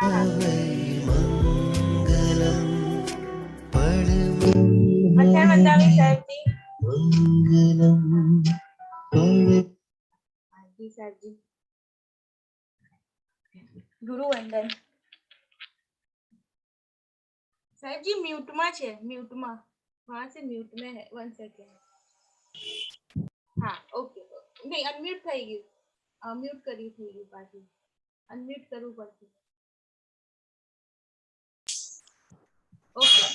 हाँ मंगलम अच्छा वंदावी साहब जी। मंगलम जी साहब जी। गुरु वंदन साहब जी। म्यूट में छे, म्यूट में, वहां से म्यूट में है। 1 सेकंड। हाँ ओके। नहीं अनम्यूट થઈ ગયું, म्यूट કર્યું થઈ ગયું, પાછું અનમ્यूट કરવું પડશે। ઓકે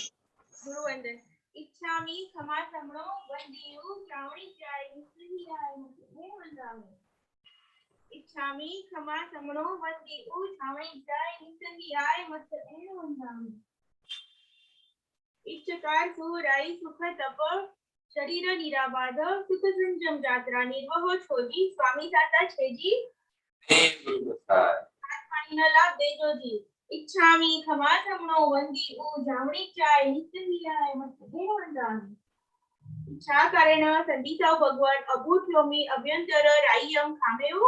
ગુરુ વંદન। इच्छामि क्षमा समणो वंदियु श्रावणी चाय निस्त्री आय मुझे वंदामि। इच्छामि क्षमा समणो वंदियु श्रावणी चाय निस्त्री आय मुझे वंदामि। इच्छकार सुराई सुख तप शरीर निराबाध सुख संजम यात्रा निर्वह छोजी स्वामी साता छेजी पानी न लाभ देजो जी। इच्छामि क्षमा समणो वंदी उ जामणी चाय निस्त्रियाय मस्ते वंदामि। इच्छा करेण संदीसाव भगवान अभूतयोमी अभ्यंतर राय्यम खामेउ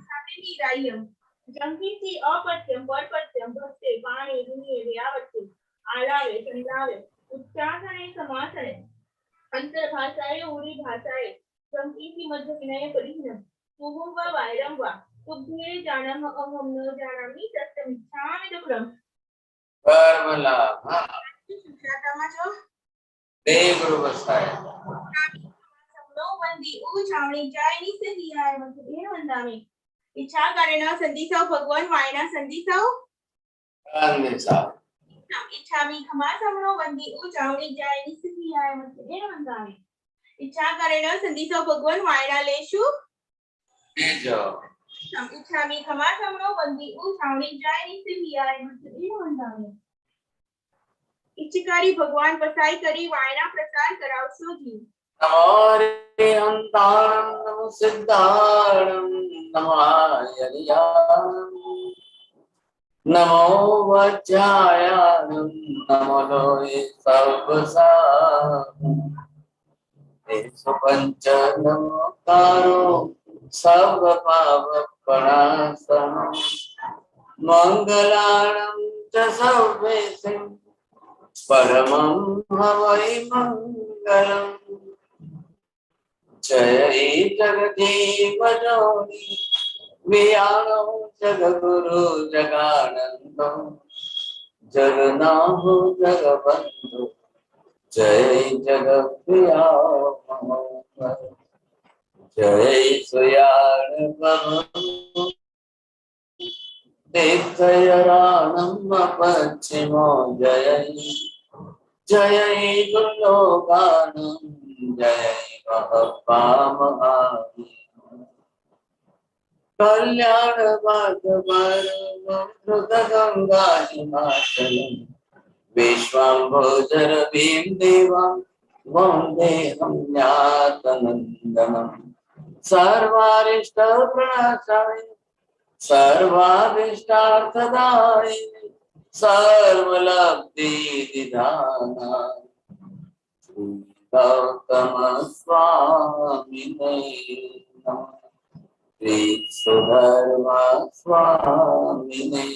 खामेनी राय्यम जंकीसी अपत्यम परपत्यम भक्ते पाणी दुनिये व्यावत्ते आलावे संलावे उच्चासने समासने अंतर्भाषाए उरी भाषाए जंकीसी मध्य विनय परिहीनम तुहुम वा वायरम वा तुभ्ये जानम अहम न जानामि तत्तमिच्छामि दुक्रम कर्मला हाँ सुजाताમાં જો देव गुरु बसाए સમનો વંદી ઉ છાવણી જાય નિસહિયાય મત એ વંદામી। इच्छा करेण संदीसाव भगवान वायना संदीसाव अन्यथा इच्छामि क्षमा समणो वंदी उ छावणी જાય નિસહિયાય મત એ વંદામી। इच्छा करेण संदीसाव भगवान वायना लेशु बीजो इच्छामि क्षमा समणो वंदी उ छावणी જાય નિસહિયાય मत એ वंदामी। इच्छकारी भगवान पसाई करी वायना प्रसार करावशो जी। नमोरे अंताणं नमो सिद्धाणं नमो आयर्याणं नमो वज्रायाणं नमो लोये सर्वसारं तेषु पंच नमोकारो सर्वपापप्रणाशनं मंगलाणं च सर्वेषां परमं हवै मंगलम् जय जगदेव जोनि वियाणो जगगुरु जगानंदो जगन्नाथ जगबंधु जय जगप्रिया जय सुयाण प्रभु तीर्थयानम पश्चिमो जय जय गुलोगानम जय महापामहानि कल्याण गंगा हिमाचलम विश्वाम्भोजर भीम देवं वंदे हम ज्ञातनंदनम सर्वारिष्ट प्रणाशाय सर्वाभिष्टार्थदायिने सर्वलब्धि विधाना गौतम स्वामिने नमः श्री सुधर्मा स्वामिने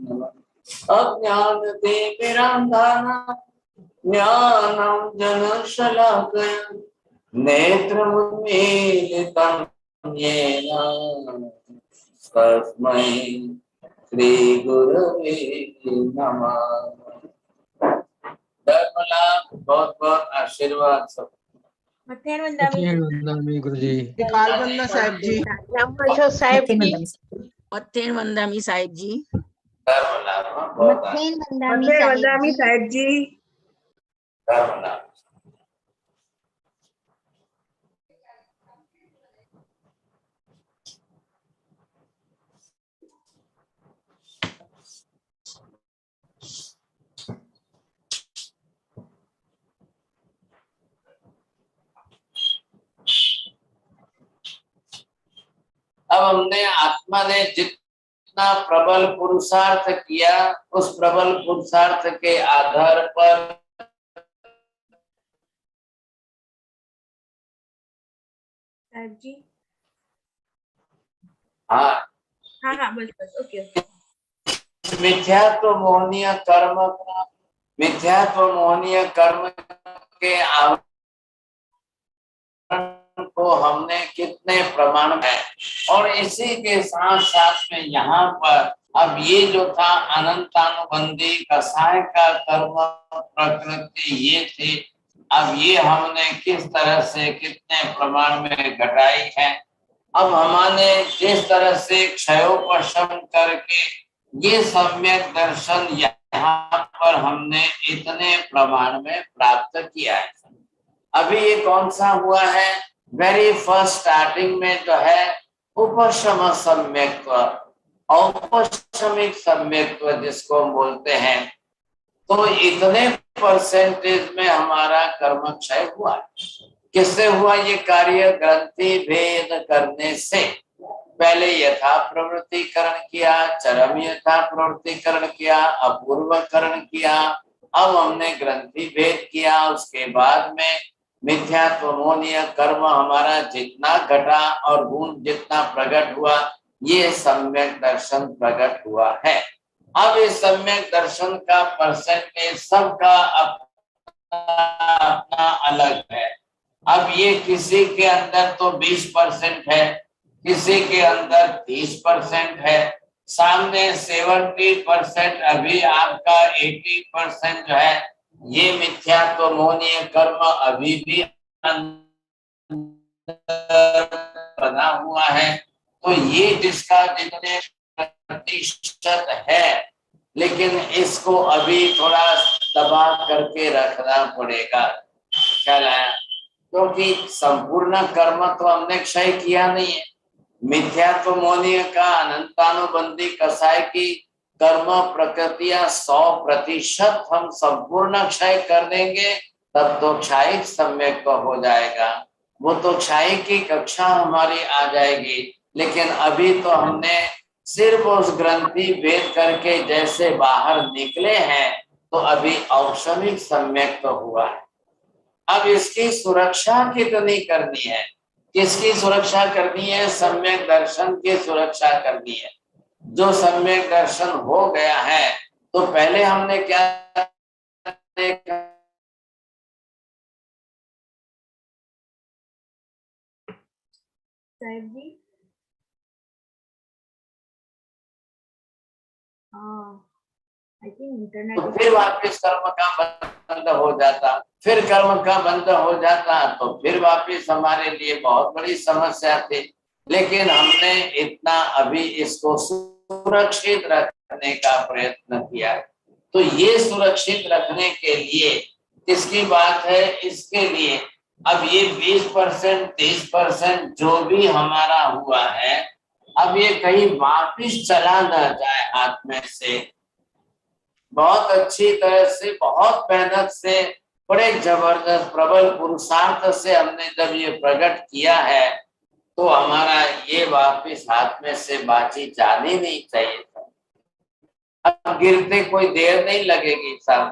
नमः अज्ञान तिमिरान्धना ज्ञानं जनशलाकया नेत्रमुन्मीलितं येन तस्मै श्री गुरवे नमः। धर्मलाभ बहुत बहुत आशीर्वाद सब मध्यान वंदामी वंदनामी गुरुजी। काल वंदना साहेब जी। नमो साहेब जी। मत्थेन वंदामी साहेब जी। धर्मलाभ बहुत मथेन वंदामी साहेब जी। धर्मलाभ अब हमने आत्मा ने जितना प्रबल पुरुषार्थ किया उस प्रबल पुरुषार्थ के आधार पर साहब जी। हाँ हाँ हाँ बस बस ओके ओके। मिथ्यात्व मोहनीय कर्म के आवरण को हमने कितने प्रमाण में, और इसी के साथ साथ में यहाँ पर अब ये जो था अनंतानुबंधी कसाय का कर्म प्रकृति ये थी, अब ये हमने किस तरह से कितने प्रमाण में घटाई है। अब हमने जिस तरह से क्षयोपशम करके ये सम्यक दर्शन यहाँ पर हमने इतने प्रमाण में प्राप्त किया है। अभी ये कौन सा हुआ है, वेरी फर्स्ट स्टार्टिंग में जो है उपशम सम्यक्त्व, औपशमिक सम्यक्त्व जिसको हम बोलते हैं, तो इतने परसेंटेज में हमारा कर्म क्षय हुआ। किससे हुआ ये कार्य, ग्रंथि भेद करने से। पहले यथा प्रवृत्तिकरण किया, चरम यथा प्रवृत्तिकरण किया, अपूर्वकरण किया, अब हमने ग्रंथि भेद किया, उसके बाद में मिथ्यात्व मोहनीय कर्म हमारा जितना घटा और गुण जितना प्रकट हुआ, ये सम्यक दर्शन प्रकट हुआ है। अब इस सम्यक दर्शन का परसेंटेज सबका अपना अलग है। अब ये किसी के अंदर तो 20% है, किसी के अंदर 30% है, सामने 70%, अभी आपका 80% जो है ये मिथ्यात्व मोहनीय कर्म अभी भी बना हुआ है। तो ये जिसका जितने प्रतिशत है, लेकिन इसको अभी थोड़ा दबा करके रखना पड़ेगा। ख्याल आया? क्योंकि संपूर्ण कर्म तो हमने क्षय किया नहीं है। मिथ्यात्व मोहनीय का अनंतानुबंधी कसाय की कर्म प्रकृतियां 100% हम संपूर्ण क्षय कर देंगे, तब तो क्षायिक सम्यक हो जाएगा, वो तो क्षायिक की कक्षा हमारी आ जाएगी। लेकिन अभी तो हमने सिर्फ उस ग्रंथि भेद करके जैसे बाहर निकले हैं, तो अभी औपशमिक सम्यक तो हुआ है। अब इसकी सुरक्षा कितनी करनी है, किसकी सुरक्षा करनी है, सम्यक दर्शन की सुरक्षा करनी है। जो सम्यक दर्शन हो गया है, तो पहले हमने क्या देखा, साहिब जी आई थिंक इंटरनेट, तो फिर वापस कर्म का बंद हो जाता, फिर कर्म का बंद हो जाता, तो फिर वापस हमारे लिए बहुत बड़ी समस्या थी। लेकिन हमने इतना अभी इसको सुरक्षित रखने का प्रयत्न किया। तो ये सुरक्षित रखने के लिए किसकी बात है, इसके लिए अब ये 20% 30% जो भी हमारा हुआ है, अब ये कहीं वापिस चला न जाए हाथ में से। बहुत अच्छी तरह से, बहुत मेहनत से, बड़े जबरदस्त प्रबल पुरुषार्थ से हमने जब ये प्रकट किया है, तो हमारा ये वापिस हाथ में से बाजी जानी नहीं चाहिए था। अब गिरते कोई देर नहीं लगेगी साहब,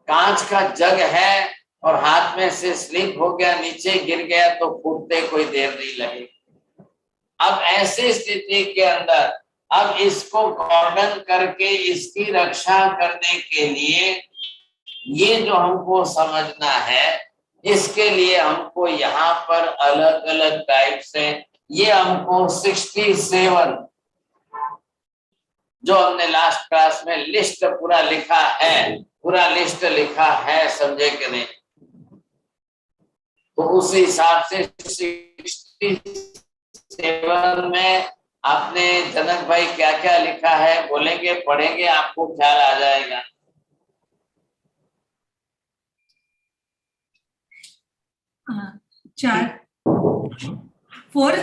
कांच का जग है और हाथ में से स्लिप हो गया, नीचे गिर गया, तो फूटते कोई देर नहीं लगेगी। अब ऐसी स्थिति के अंदर अब इसको कॉर्डन करके इसकी रक्षा करने के लिए ये जो हमको समझना है, इसके लिए हमको यहाँ पर अलग अलग टाइप से, ये हमको 67 जो हमने लास्ट क्लास में लिस्ट पूरा लिखा है, पूरा लिस्ट लिखा है, समझे कि नहीं? तो उस हिसाब से 67 में आपने जनक भाई क्या क्या लिखा है, बोलेंगे, पढ़ेंगे, आपको ख्याल आ जाएगा। फोर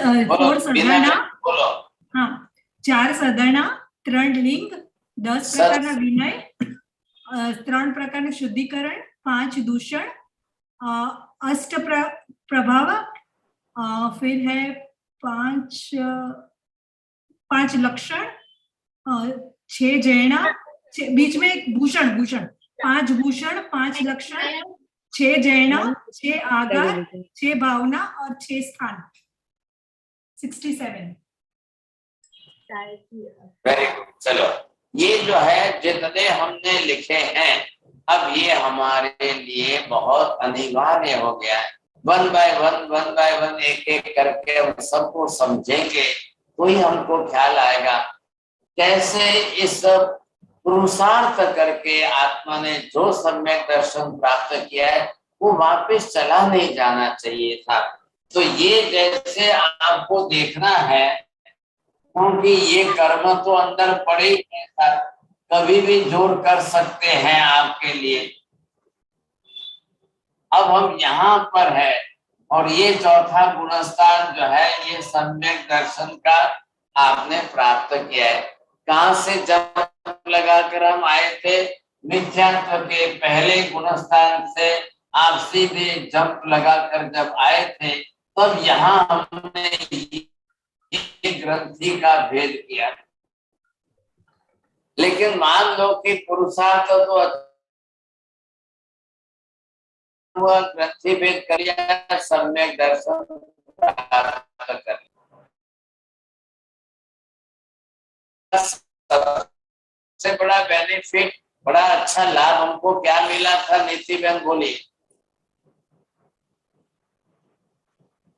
सदना, बोलो। हाँ, 4 सदना, 3 लिंग, 10 प्रकारना विनय, 3 प्रकारનું શુદ્ધિકરણ, 5 दूषण, 8 प्रभाव, फिर है 5 लक्षण, 6 जैना, बीच में एक भूषण, 5 भूषण, 5 लक्षण, 6 जैना, 6 आगार, 6 भावना और 6 स्थान। 67 वेरी गुड। चलो, ये जो है जितने हमने लिखे हैं, अब ये हमारे लिए बहुत अनिवार्य हो गया है। वन बाय वन एक एक करके हम सबको समझेंगे तो ही हमको ख्याल आएगा कैसे इस पुरुषार्थ करके आत्मा ने जो सम्यक दर्शन प्राप्त किया है वो वापस चला नहीं जाना चाहिए था। तो ये जैसे आपको देखना है, क्योंकि ये कर्म तो अंदर पड़े ही हैं सर, कभी भी जोड़ कर सकते हैं आपके लिए। अब हम यहाँ पर है और ये चौथा गुणस्थान जो है ये सम्यक दर्शन का आपने प्राप्त किया है। कहाँ से जंप लगाकर हम आए थे? मिथ्यात्व के पहले गुणस्थान से आप सीधे जंप लगाकर जब आए थे तब यहाँ हमने ये ग्रंथि का भेद किया। लेकिन मान लो कि पुरुषार्थ तो हुआ, ग्रंथि भेद कर सम्यक दर्शन प्राप्त कर। सबसे बड़ा बेनिफिट, बड़ा अच्छा लाभ हमको क्या मिला था? नीति बहन बोलिए,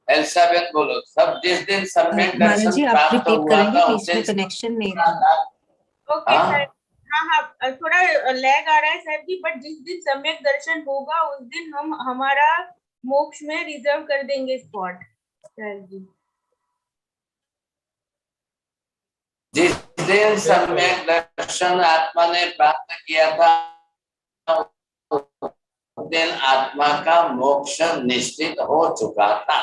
एल्सा बहन बोलो। सब जिस दिन सम्यक दर्शन प्राप्त हुआ था उस दिन कनेक्शन नहीं था। ओके सर, हाँ थोड़ा लैग आ रहा है सर जी, बट जिस दिन सम्यक दर्शन होगा उस दिन हम हमारा मोक्ष में रिजर्व कर देंगे स्पॉट सर जी। जिस दिन सम्यक दर्शन आत्मा ने प्राप्त किया था उस दिन आत्मा का मोक्ष निश्चित हो चुका था।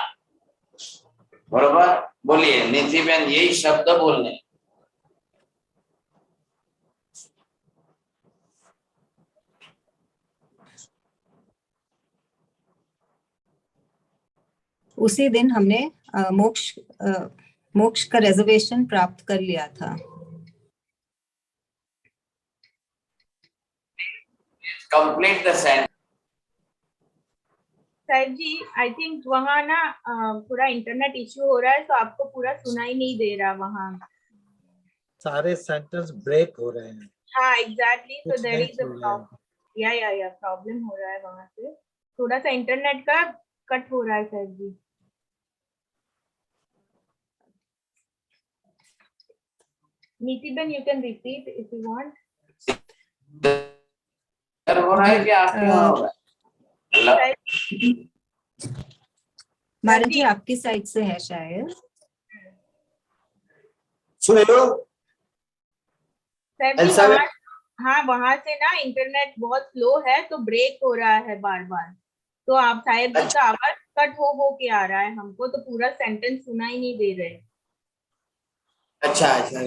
बरोबर बोलिए निधि बहन, यही शब्द बोलने। उसी दिन हमने मोक्ष का रिजर्वेशन प्राप्त कर लिया था। Complete the sentence. Sir ji I think वहाँ ना पूरा इंटरनेट इश्यू हो रहा है तो आपको पूरा सुनाई नहीं दे रहा वहाँ। सारे सेंटेंस ब्रेक हो रहे हैं। हाँ एग्जैक्टली, तो कुछ देयर नहीं इज अ सुन रहे हैं। प्रॉब्लम, या प्रॉब्लम हो रहा है वहाँ से, थोड़ा सा इंटरनेट का कट हो रहा है सर जी। नीति Ben you can repeat if you want. हो रहा है कि आपके वहाँ हो रहा है? महाराज जी आपकी साइड से है शायद। सुन लो सर जी वहाँ, हाँ वहाँ से ना इंटरनेट बहुत स्लो है तो ब्रेक हो रहा है बार बार, तो आप शायद उसका आवाज कट हो के आ रहा है हमको, तो पूरा सेंटेंस सुनाई नहीं दे रहे। अच्छा अच्छा।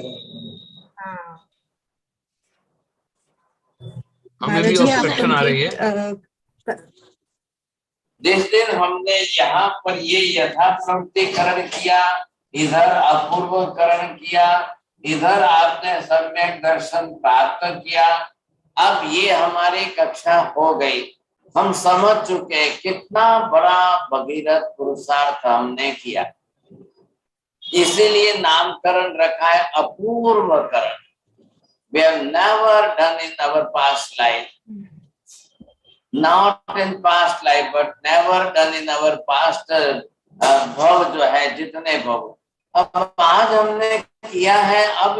हाँ हमें भी ऑब्स्ट्रक्शन आ रही है। जिस दिन हमने यहाँ पर ये यथाप्रवृत्तिकरण किया, इधर अपूर्वकरण किया, इधर आपने सम्यक दर्शन प्राप्त किया, अब ये हमारी कक्षा हो गई। हम समझ चुके हैं कितना बड़ा भगीरथ पुरुषार्थ हमने किया, इसीलिए नामकरण रखा है अपूर्वकरण। We have never done in our past life, not in past life, but never done in our past भव जो है जितने भव, अब आज हमने किया है, अब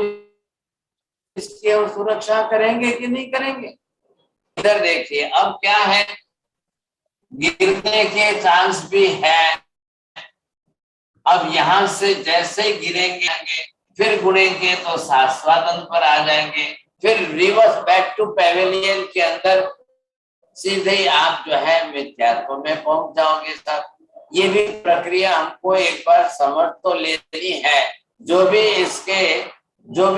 इसकी हम सुरक्षा करेंगे कि नहीं करेंगे? इधर देखिए अब क्या है, गिरने के चांस भी है। अब यहाँ से जैसे गिरेंगे फिर गुणेंगे तो शाश्वतन पर आ जाएंगे, फिर रिवर्स बैक टू पेवेलियन के अंदर सीधे ही आप जो है मिथ्यात्व में पहुंच जाओगे साहब। ये भी प्रक्रिया हमको एक बार समझ तो लेनी है। जो भी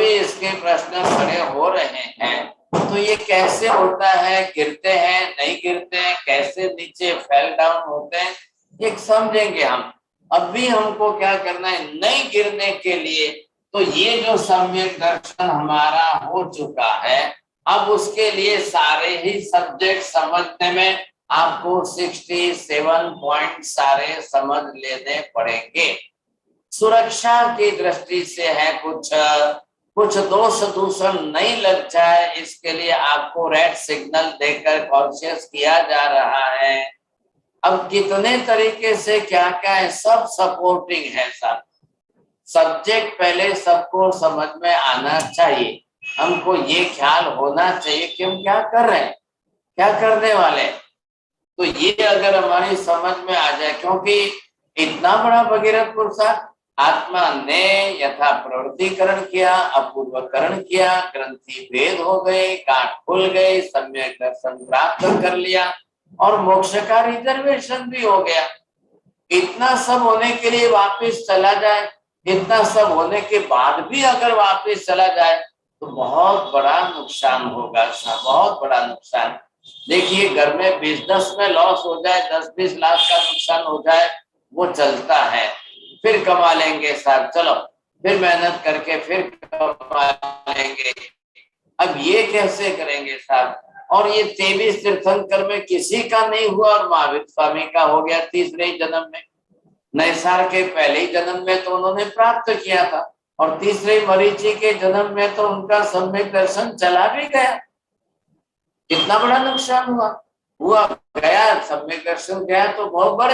इसके प्रश्न खड़े हो रहे हैं, तो ये कैसे होता है, गिरते हैं नहीं गिरते हैं, कैसे नीचे फेल डाउन होते हैं, ये समझेंगे हम। अब भी हमको क्या करना है, नहीं गिरने के लिए तो ये जो सम्यक दर्शन हमारा हो चुका है, अब उसके लिए सारे ही सब्जेक्ट समझने में आपको 67 पॉइंट सारे समझ लेने पड़ेंगे। सुरक्षा की दृष्टि से है, कुछ दोष दूषण नहीं लग जाए इसके लिए आपको रेड सिग्नल देकर कॉन्शियस किया जा रहा है। अब कितने तरीके से क्या क्या है, सब सपोर्टिंग है सब। सब्जेक्ट पहले सबको समझ में आना चाहिए, हमको ये ख्याल होना चाहिए कि हम क्या कर रहे हैं, क्या करने वाले हैं। तो ये अगर हमारी समझ में आ जाए, क्योंकि इतना बड़ा भगीरथ पुरुषार्थ, आत्मा ने यथा प्रवृत्तिकरण किया, अपूर्वकरण किया, ग्रंथि भेद हो गए, गांठ खुल गए, सम्यक दर्शन प्राप्त कर लिया और मोक्ष का रिजर्वेशन भी हो गया। इतना सब होने के लिए वापस चला जाए, इतना सब होने के बाद भी अगर वापस चला जाए तो बहुत बड़ा नुकसान होगा, बहुत बड़ा नुकसान। देखिए घर में बिजनेस में लॉस हो जाए, 10-20 लाख का नुकसान हो जाए, वो चलता है, फिर कमा लेंगे साहब, चलो फिर मेहनत करके फिर कमा लेंगे। अब ये कैसे करेंगे साहब? और ये 23 तीर्थंकर में किसी का नहीं हुआ और महावीर स्वामी का हो गया तीसरे ही जन्म में। नैसार के पहले ही जन्म में तो उन्होंने प्राप्त किया था और तीसरे मरीचि के जन्म में तो उनका सम्यक दर्शन चला भी गया। कितना बड़ा नुकसान हुआ गया, सम्यक दर्शन गया तो बहुत बढ़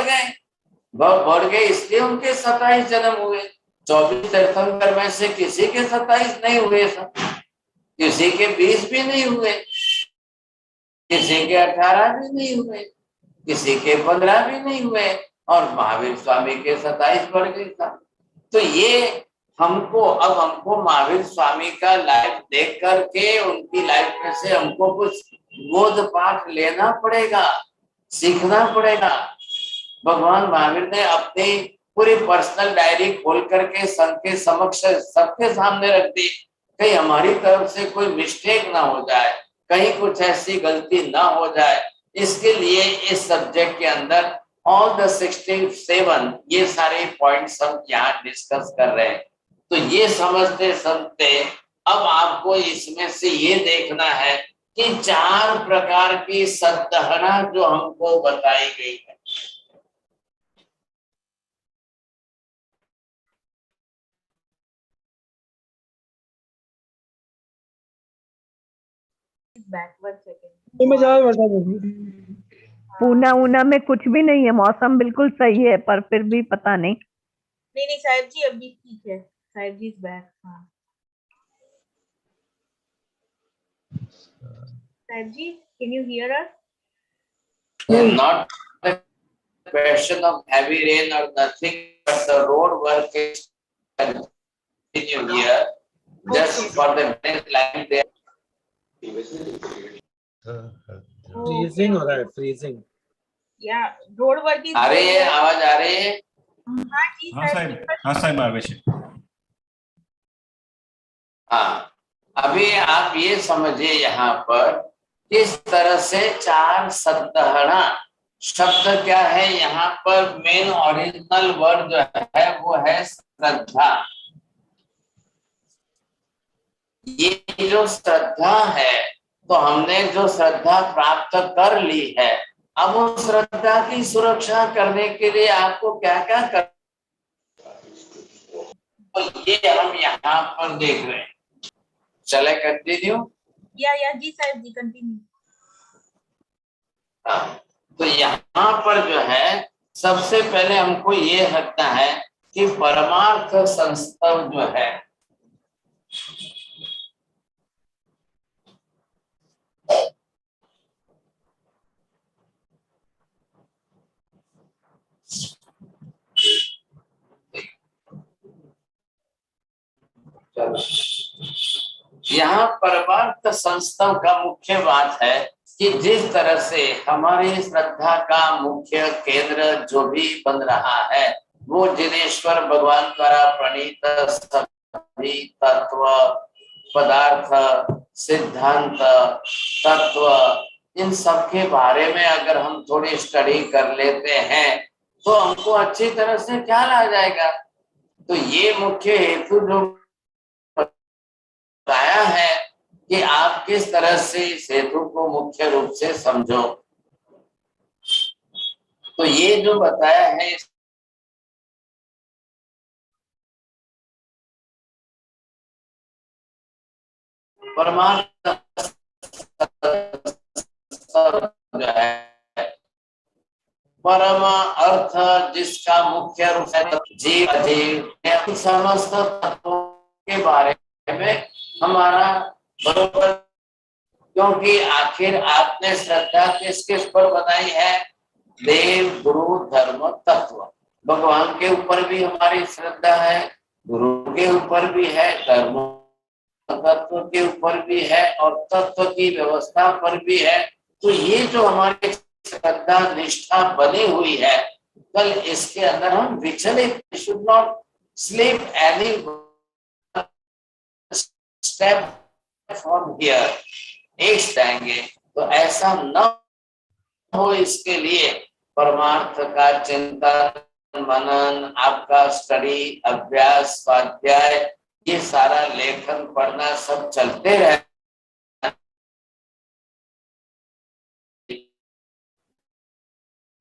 गए इसलिए उनके 27 जन्म हुए। 24 तीर्थंकर में से किसी के 27 नहीं हुए, किसी के 20 भी नहीं हुए, किसी के 18 भी नहीं हुए, किसी के 15 भी नहीं हुए और महावीर स्वामी के 27 बढ़ गए था। तो ये हमको महावीर स्वामी का लाइफ देख करके उनकी लाइफ में से हमको कुछ बोध पाठ लेना पड़ेगा, सीखना पड़ेगा। भगवान महावीर ने अपनी पूरी पर्सनल डायरी खोल करके संघ के समक्ष सबके सामने रख दी, कहीं हमारी तरफ से कोई मिस्टेक ना हो जाए, कहीं कुछ ऐसी गलती ना हो जाए। इसके लिए इस सब्जेक्ट के अंदर ऑल द 67 ये सारे पॉइंट्स हम यहाँ डिस्कस कर रहे हैं। तो ये समझते समझते अब आपको इसमें से ये देखना है कि 4 प्रकार की सद्धारणा जो हमको बताई गई है। पूना ऊना में कुछ भी नहीं है, मौसम बिल्कुल सही है, पर फिर भी पता नहीं। नहीं साहिब जी अभी ठीक है, साहिब जी इज बैक। हाँ Sahib ji, can you hear us? Not a question of heavy rain or nothing, but the road work is continue here. Just for the next line there. Freezing हो रहा है, फ्रीजिंग। या रोड वर्क इज आ रही है आवाज, आ रही है? हाँ जी साहिब, हाँ साहिब आवेश। हाँ, अभी आप ये समझिए यहाँ पर किस तरह से 4 सद्धारणा शब्द क्या है। यहाँ पर मेन ओरिजिनल वर्ड जो है वो है श्रद्धा। ये जो श्रद्धा है, तो हमने जो श्रद्धा प्राप्त कर ली है, अब उस श्रद्धा की सुरक्षा करने के लिए आपको क्या क्या कर, तो ये हम यहाँ पर देख रहे हैं। चले कंटिन्यू? या जी साहिब जी कंटिन्यू। तो यहाँ पर जो है सबसे पहले हमको ये रखना है कि परमार्थ संस्तव जो है, यहाँ परमार्थ संस्तव का मुख्य बात है कि जिस तरह से हमारी श्रद्धा का मुख्य केंद्र जो भी बन रहा है वो जिनेश्वर भगवान द्वारा प्रणीत सभी तत्व, पदार्थ, सिद्धांत, तत्व, इन सब के बारे में अगर हम थोड़ी स्टडी कर लेते हैं तो हमको अच्छी तरह से ख्याल आ जाएगा। तो ये मुख्य हेतु जो बताया है कि आप किस तरह से इस हेतु को मुख्य रूप से समझो। तो ये जो बताया है परमार्थ जो है परम अर्थ जिसका मुख्य रूप से जीव अजीव समस्त तत्वों के बारे में हमारा बरोबर, क्योंकि आखिर आपने श्रद्धा किस किस पर बनाई है? देव, गुरु, धर्म, तत्व। भगवान के ऊपर भी हमारी श्रद्धा है, गुरु के ऊपर भी है, धर्म तत्व के ऊपर भी है और तत्व की व्यवस्था पर भी है। तो ये जो हमारी श्रद्धा निष्ठा बनी हुई है, कल इसके अंदर हम विचलित, should not sleep any step from here, एक जाएंगे। तो ऐसा न हो, इसके लिए परमार्थ का चिंतन, मनन, आपका स्टडी, अभ्यास, स्वाध्याय, ये सारा लेखन पढ़ना सब चलते रहे।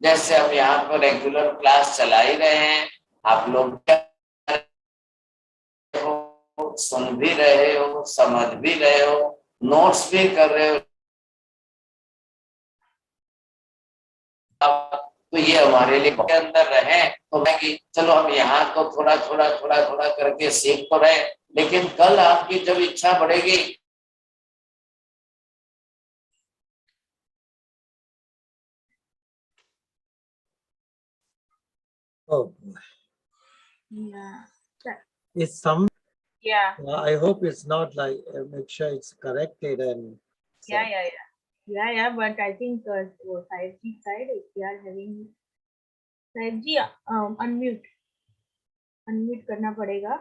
जैसे हम यहाँ पर रेगुलर क्लास चला ही रहे हैं, आप लोग सुन भी रहे हो, समझ भी रहे हो, नोट्स भी कर रहे हो। तो ये हमारे लिए के अंदर रहे तो मैं कि चलो हम यहाँ तो थोड़ा थोड़ा करके सीख तो रहे, लेकिन कल आपकी जब इच्छा बढ़ेगी Oh, Yeah. it's some. Yeah. I hope it's not like. Make sure it's corrected and. Yeah. But I think 5G side, if we are having 5G, unmute करना पड़ेगा।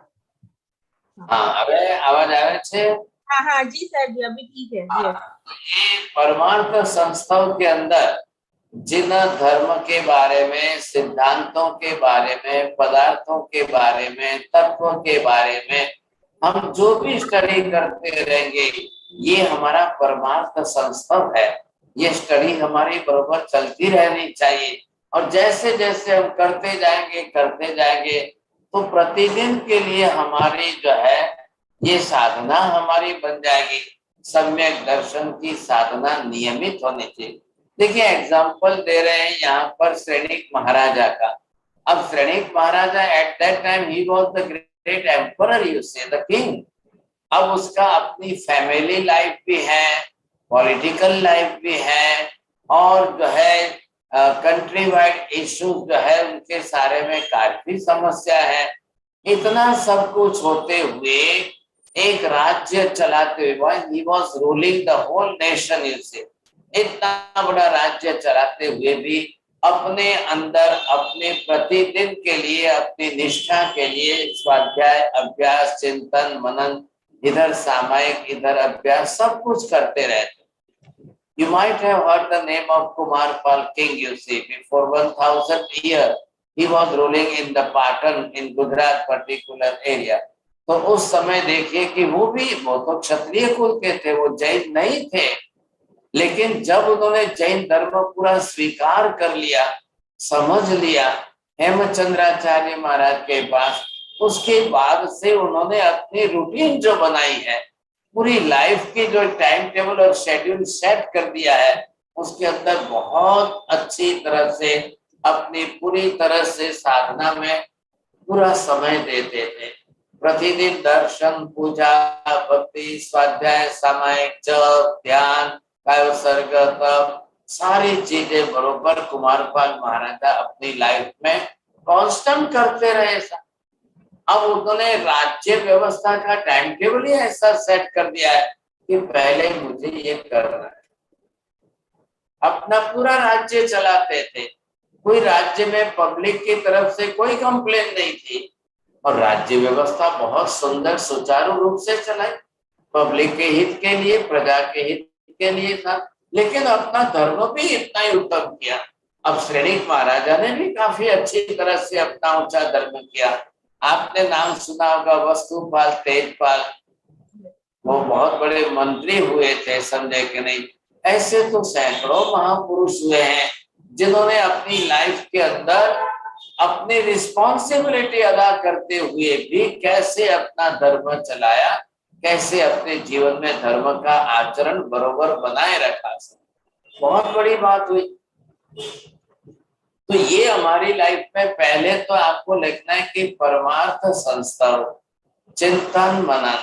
हाँ, अबे आवाज आ रही है? हाँ जी सर जी, अभी ठीक है। ये परमार्थ संस्थाओं के अंदर जिन धर्म के बारे में, सिद्धांतों के बारे में, पदार्थों के बारे में, तत्वों के बारे में हम जो भी स्टडी करते रहेंगे, ये हमारा परमार्थ संस्थव है। ये स्टडी हमारी बराबर चलती रहनी चाहिए और जैसे जैसे हम करते जाएंगे तो प्रतिदिन के लिए हमारी जो है ये साधना हमारी बन जाएगी। सम्यक दर्शन की साधना नियमित होनी चाहिए। देखिए एग्जाम्पल दे रहे हैं यहाँ पर श्रेणिक महाराजा का। अब Shrenik Maharaja at that time he was the great emperor, you say the king. अब उसका अपनी फैमिली लाइफ भी है, पॉलिटिकल लाइफ भी है और जो है कंट्री वाइड इश्यूज जो है उनके सारे में काफी समस्या है। इतना सब कुछ होते हुए एक राज्य चलाते हुए, he was ruling the whole nation, you see, इतना बड़ा राज्य चलाते हुए भी अपने अंदर अपने प्रतिदिन के लिए, अपनी निष्ठा के लिए स्वाध्याय, अभ्यास, चिंतन, मनन, इधर सामायिक, इधर अभ्यास, सब कुछ करते रहते। You might have heard the name of Kumarpal King, you see, before 1000 years he was ruling in the Patan in Gujarat particular area। तो उस समय देखिए कि वो तो क्षत्रिय कुल के थे, वो जैन नहीं थे, लेकिन जब उन्होंने जैन धर्म पूरा स्वीकार कर लिया, समझ लिया हेमचंद्राचार्य महाराज के पास, उसके बाद से उन्होंने अपनी रूटीन जो बनाई है, पूरी लाइफ की जो टाइम टेबल और शेड्यूल सेट कर दिया है, उसके अंदर बहुत अच्छी तरह से अपनी पूरी तरह से साधना में पूरा समय देते थे। प्रतिदिन दर्शन, पूजा, भक्ति, स्वाध्याय, सामायिक, जप, ध्यान, कायोत्सर्ग, तप, सारी चीजें बरोबर कुमारपाल महाराजा अपनी लाइफ में कांस्टेंट करते रहे। अब उन्होंने राज्य व्यवस्था का टाइम टेबल ही ऐसा सेट कर दिया है कि पहले मुझे ये करना है। अपना पूरा राज्य चलाते थे, कोई राज्य में पब्लिक की तरफ से कोई कंप्लेन नहीं थी और राज्य व्यवस्था बहुत सुंदर सुचारू रूप से चलाई, पब्लिक के हित के लिए, प्रजा के हित के लिए था, लेकिन अपना धर्म भी इतना ही उत्तम किया। अब श्रेणिक महाराजा ने भी काफी अच्छी तरह से अपना ऊंचा धर्म किया। आपने नाम सुना होगा वस्तुपाल तेजपाल, वो बहुत बड़े मंत्री हुए थे, समझे कि नहीं? ऐसे तो सैकड़ों महापुरुष हुए हैं जिन्होंने अपनी लाइफ के अंदर अपनी रिस्पॉन्सिबिलिटी अदा करते हुए भी कैसे अपना धर्म चलाया, कैसे अपने जीवन में धर्म का आचरण बरोबर बनाए रखा। बहुत बड़ी बात हुई। तो ये हमारी लाइफ में पहले तो आपको लिखना है कि परमार्थ संस्कार, चिंतन मनन,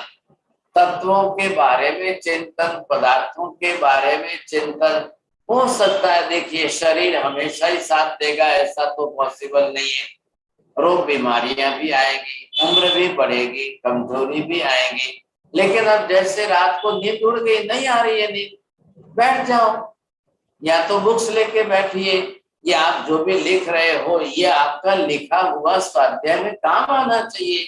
तत्वों के बारे में चिंतन, पदार्थों के बारे में चिंतन। हो सकता है देखिए शरीर हमेशा ही साथ देगा ऐसा तो पॉसिबल नहीं है, रोग बीमारियां भी आएगी, उम्र भी बढ़ेगी, कमजोरी भी आएगी, लेकिन अब जैसे रात को नींद उड़ गई, नहीं आ रही है नींद, बैठ जाओ, या तो बुक्स लेके बैठिए, या आप जो भी लिख रहे हो ये आपका लिखा हुआ स्वाध्याय में काम आना चाहिए।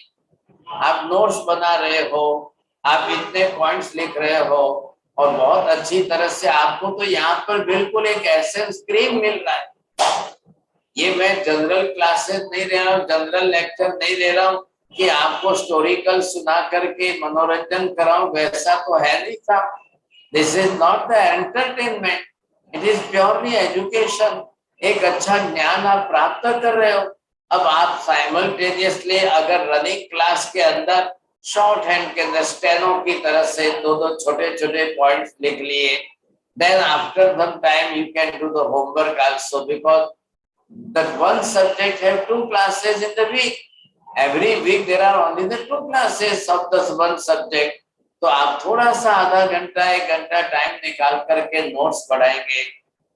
आप नोट्स बना रहे हो, आप इतने पॉइंट्स लिख रहे हो और बहुत अच्छी तरह से आपको तो यहाँ पर बिल्कुल एक एसेंस क्रीम मिल रहा है। ये मैं जनरल क्लासेस नहीं ले रहा हूँ, जनरल लेक्चर नहीं ले रहा हूँ कि आपको स्टोरिकल सुना करके मनोरंजन कराऊं, वैसा तो है नहीं था। This is not the entertainment, it is purely education. एक अच्छा ज्ञान आप प्राप्त कर रहे हो। अब आप साइमल्टेनियसली अगर रनिंग क्लास के अंदर शॉर्ट हैंड के अंदर स्टेनो की तरह से दो दो छोटे छोटे पॉइंट्स लिख लिए, then after some time you can do the homework also, because that one subject have 2 classes in the week. Every week there are only the 2 classes of this one subject. तो आप थोड़ा सा आधा घंटा 1 घंटा time निकाल करके notes पढ़ाएंगे,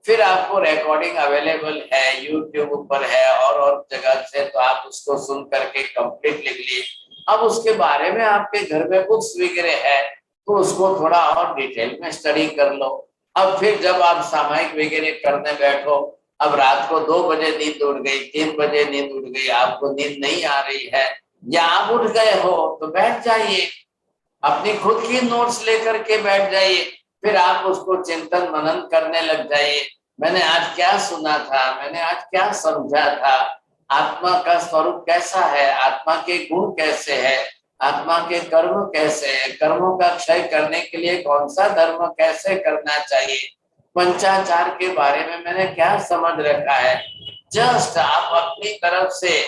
फिर आपको रिकॉर्डिंग अवेलेबल है, यूट्यूब पर है और जगह से, तो आप उसको सुन करके कंप्लीट लिख लिए। अब उसके बारे में आपके घर में बुक्स वगैरह है तो उसको थोड़ा और डिटेल में स्टडी कर लो। अब फिर जब आप सामायिक वगैरह करने बैठो, अब रात को 2 बजे नींद उड़ गई, 3 बजे नींद उड़ गई, आपको नींद नहीं आ रही है या आप उठ गए हो, तो बैठ जाइए, अपनी खुद की नोट्स लेकर के बैठ जाइए, फिर आप उसको चिंतन मनन करने लग जाइए। मैंने आज क्या सुना था, मैंने आज क्या समझा था, आत्मा का स्वरूप कैसा है, आत्मा के गुण कैसे है, आत्मा के कर्म कैसे हैं, कर्मों का क्षय करने के लिए कौन सा धर्म कैसे करना चाहिए, पंचाचार के बारे में मैंने क्या समझ रखा है। जस्ट आप अपनी तरफ से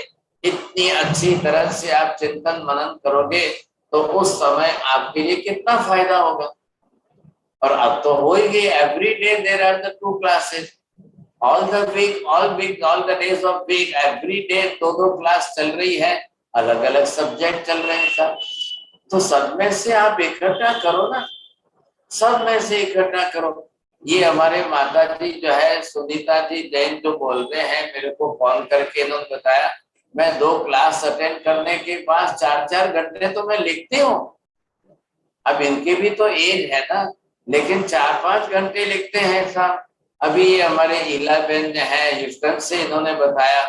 इतनी अच्छी तरह से आप चिंतन मनन करोगे तो उस समय आपके लिए कितना फायदा होगा। और अब तो हो ही गई, every day there are the 2 classes, all the week, all the days of week, every day 2 class चल रही है, अलग अलग सब्जेक्ट चल रहे हैं सब। तो सब में से आप इकट्ठा करो ना, सब में से इकट्ठा करो। ये हमारे माता जी जो है सुनीता जी जैन जो बोल रहे हैं, मेरे को फोन करके इन्होंने बताया, मैं 2 क्लास अटेंड करने के बाद 4-4 घंटे तो मैं लिखती हूँ। अब इनके भी तो एज है ना, लेकिन 4-5 घंटे लिखते हैं साहब। अभी ये हमारे इला बहन जो है ह्यूस्टन से, इन्होंने बताया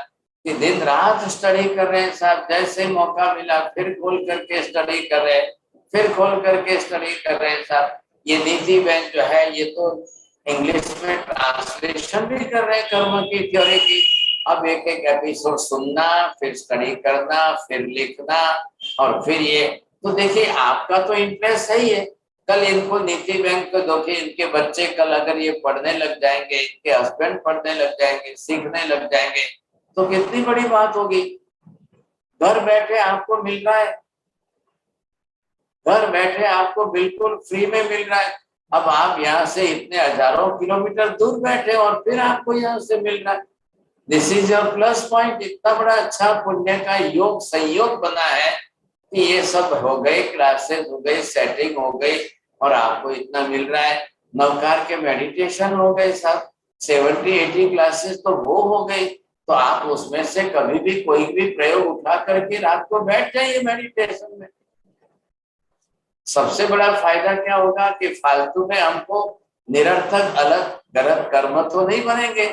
कि दिन रात स्टडी कर रहे हैं साहब, जैसे मौका मिला फिर खोल करके स्टडी कर रहे हैं, फिर खोल करके स्टडी कर रहे हैं साहब। ये नीति बहन जो है ये तो इंग्लिश में ट्रांसलेशन भी कर रहे हैं कर्म की थ्योरी की। अब एक एक एपिसोड सुनना, फिर स्टडी करना, फिर लिखना, और फिर ये तो देखिए आपका तो इंटरेस्ट है ही है। कल इनको नीति बैंक को देखिए, इनके बच्चे कल अगर ये पढ़ने लग जाएंगे, इनके हस्बैंड पढ़ने लग जाएंगे, सीखने लग जाएंगे, तो कितनी बड़ी बात होगी। घर बैठे आपको मिल रहा है, घर बैठे आपको बिल्कुल फ्री में मिल रहा है। अब आप यहाँ से इतने हजारों किलोमीटर दूर बैठे और फिर आपको यहाँ से मिल रहा है। This is your plus point. इतना बड़ा अच्छा पुण्य का योग संयोग बना है कि ये सब हो गए, क्लासेस हो गई, सेटिंग हो गई और आपको इतना मिल रहा है। नवकार के मेडिटेशन हो गए सब, 70-80 क्लासेस तो वो हो गई। तो आप उसमें से कभी भी कोई भी प्रयोग उठा करके रात को बैठ जाइए मेडिटेशन में। सबसे बड़ा फायदा क्या होगा कि फालतू में हमको निरर्थक अलग गलत कर्म तो नहीं बनेंगे,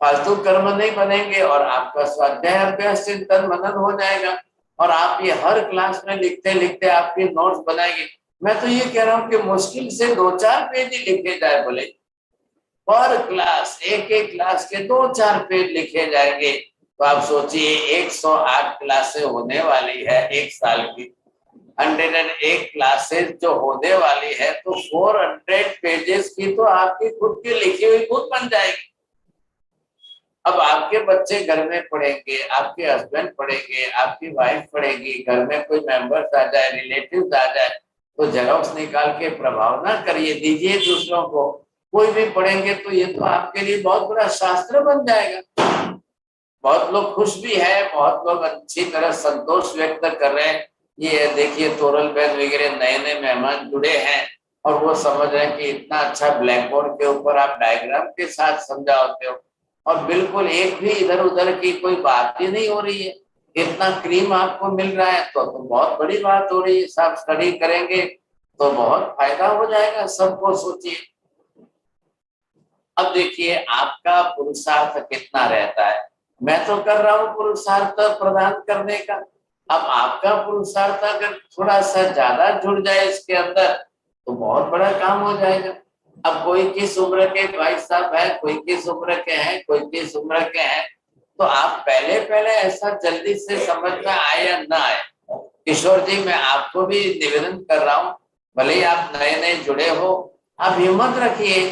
फालतू कर्म नहीं बनेंगे, और आपका स्वाध्याय अभ्यास चिंतन मनन हो जाएगा। और आप ये हर क्लास में लिखते लिखते आपके नोट्स बनाएंगे। मैं तो ये कह रहा हूँ कि मुश्किल से 2-4 पेज ही लिखे जाए, बोले पर क्लास, एक एक क्लास के 2-4 पेज लिखे जाएंगे। तो आप सोचिए 108 क्लासें होने वाली है एक साल की, 101 क्लासेस जो होने वाली है, तो 400 पेजेस की तो आपकी खुद की लिखी हुई बुक बन जाएगी। अब आपके बच्चे घर में पढ़ेंगे, आपके हस्बैंड पढ़ेंगे, आपकी वाइफ पढ़ेगी, घर में कोई मेंबर्स आ जाए, रिलेटिव्स आ जाए, तो जेरॉक्स निकाल के प्रभाव ना करिए, दीजिए दूसरों को। कोई भी पढ़ेंगे तो ये तो आपके लिए बहुत बड़ा शास्त्र बन जाएगा। बहुत लोग खुश भी है, बहुत लोग अच्छी तरह संतोष व्यक्त कर रहे हैं। ये देखिए तोरल बैन वगैरह नए नए मेहमान जुड़े हैं और वो समझ रहे हैं कि इतना अच्छा ब्लैक बोर्ड के ऊपर आप डायग्राम के साथ समझाते हो और बिल्कुल एक भी इधर उधर की कोई बात ही नहीं हो रही है। इतना क्रीम आपको मिल रहा है तो बहुत बड़ी बात हो रही है। सब स्टडी करेंगे तो बहुत फायदा हो जाएगा सबको। सोचिए अब देखिए आपका पुरुषार्थ कितना रहता है। मैं तो कर रहा हूँ पुरुषार्थ प्रदान करने का, अब आपका पुरुषार्थ अगर थोड़ा सा ज्यादा जुड़ जाए इसके अंदर तो बहुत बड़ा काम हो जाएगा। अब कोई किस उम्र के भाई साहब है, कोई किस उम्र के हैं, कोई किस उम्र के हैं, तो आप पहले पहले ऐसा जल्दी से समझ में आए या ना आए। किशोर जी मैं आपको भी निवेदन कर रहा हूँ, भले ही आप नए नए जुड़े हो, आप हिम्मत रखिए।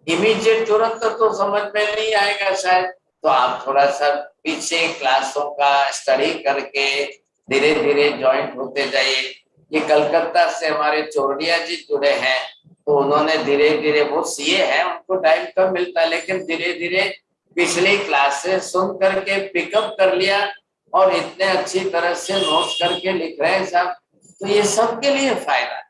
इमीडिएट तुरंत तो समझ में नहीं आएगा शायद, तो आप थोड़ा सा पीछे क्लासों का स्टडी करके धीरे धीरे ज्वाइंट होते जाइए। ये कलकत्ता से हमारे चोरडिया जी जुड़े हैं, तो उन्होंने धीरे धीरे, वो सीए हैं, उनको टाइम कम मिलता है, लेकिन धीरे धीरे पिछली क्लासेस सुन करके पिकअप कर लिया और इतने अच्छी तरह से नोट्स करके लिख रहे हैं साहब। तो ये सबके लिए फायदा है,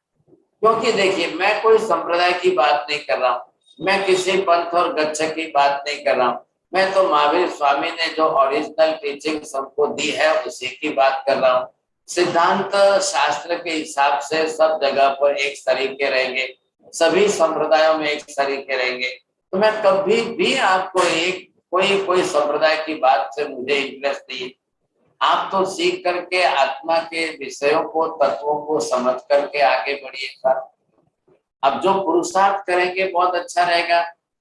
क्योंकि देखिए मैं कोई संप्रदाय की बात नहीं कर रहा हूँ, मैं किसी पंथ और गच्छ की बात नहीं कर रहा हूँ, मैं तो महावीर स्वामी ने जो ओरिजिनल टीचिंग सबको दी है उसी की बात कर रहा हूँ। सिद्धांत शास्त्र के हिसाब से सब जगह पर एक तरीके रहेंगे, सभी संप्रदायों में एक तरीके रहेंगे। तो मैं कभी भी आपको एक कोई संप्रदाय की बात से मुझे इंटरेस्ट नहीं है। आप तो सीख करके आत्मा के विषयों को, तत्वों को समझ करके आगे बढ़िए। अब जो पुरुषार्थ करेंगे बहुत अच्छा रहेगा।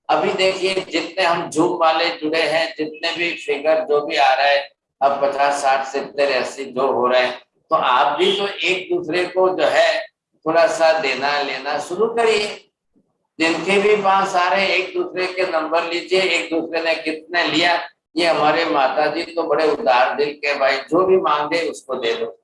अभी देखिए जितने हम जूम वाले जुड़े हैं, जितने भी फिगर जो भी आ रहा है, अब 50, 60, 70, 80 जो हो रहे हैं, तो आप भी तो एक दूसरे को जो है थोड़ा सा देना लेना शुरू करिए। जिनके भी पास आ रहे एक दूसरे के नंबर लीजिए, एक दूसरे ने कितने लिया। ये हमारे माता जी तो बड़े उदार दिल के, भाई जो भी मांगे उसको दे दो।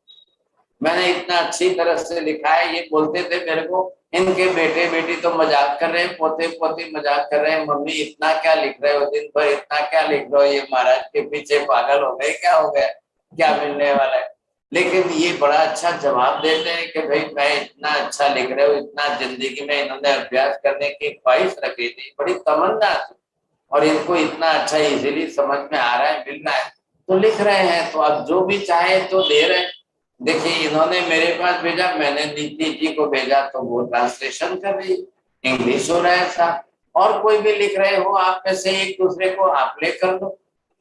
मैंने इतना अच्छी तरह से लिखा है, ये बोलते थे मेरे को, इनके बेटे बेटी तो मजाक कर रहे हैं, पोते पोती मजाक कर रहे हैं, मम्मी इतना क्या लिख रहे हो दिन भर, इतना क्या लिख रहे हो, ये महाराज के पीछे पागल हो गए, क्या हो गया, क्या मिलने वाला है। लेकिन ये बड़ा अच्छा जवाब देते हैं कि भाई मैं इतना अच्छा लिख रहे हूँ, इतना जिंदगी में इन्होंने अभ्यास करने की ख्वाहिश रखी थी, बड़ी तमन्ना थी, और इनको इतना अच्छा इजीली समझ में आ रहा है, मिल रहा है, तो लिख रहे हैं। तो अब जो भी चाहे तो दे रहे हैं। देखिए इन्होंने मेरे पास भेजा, मैंने नीति जी को भेजा, तो वो ट्रांसलेशन कर रही, इंग्लिश हो रहा है साहब। और कोई भी लिख रहे हो आप में से, एक दूसरे को आप ले कर दो,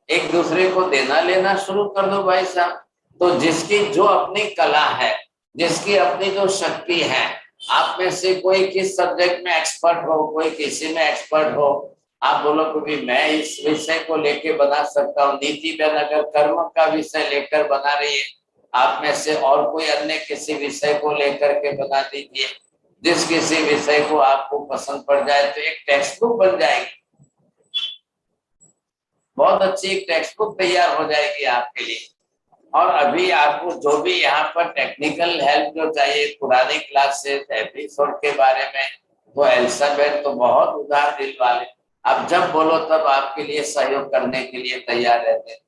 एक दूसरे को देना लेना शुरू कर दो भाई साहब। तो जिसकी जो अपनी कला है, जिसकी अपनी जो शक्ति है, आप में से कोई किस सब्जेक्ट में एक्सपर्ट हो, कोई किसी में एक्सपर्ट हो, आप बोलो कि मैं इस विषय को लेके बना सकता हूँ। नीति बहन अगर कर्म का विषय लेकर बना रही है, आप में से और कोई अन्य किसी विषय को लेकर के बना दीजिए। जिस किसी विषय को आपको पसंद पड़ जाए तो एक टेक्स्ट बुक बन जाएगी, बहुत अच्छी एक टेक्स्ट बुक तैयार हो जाएगी आपके लिए। और अभी आपको जो भी यहाँ पर टेक्निकल हेल्प जो चाहिए, पुरानी क्लासेस एपिसोड के बारे में, वो एलिजाबेथ तो बहुत उदार दिल वाले, आप जब बोलो तब आपके लिए सहयोग करने के लिए तैयार रहते हैं।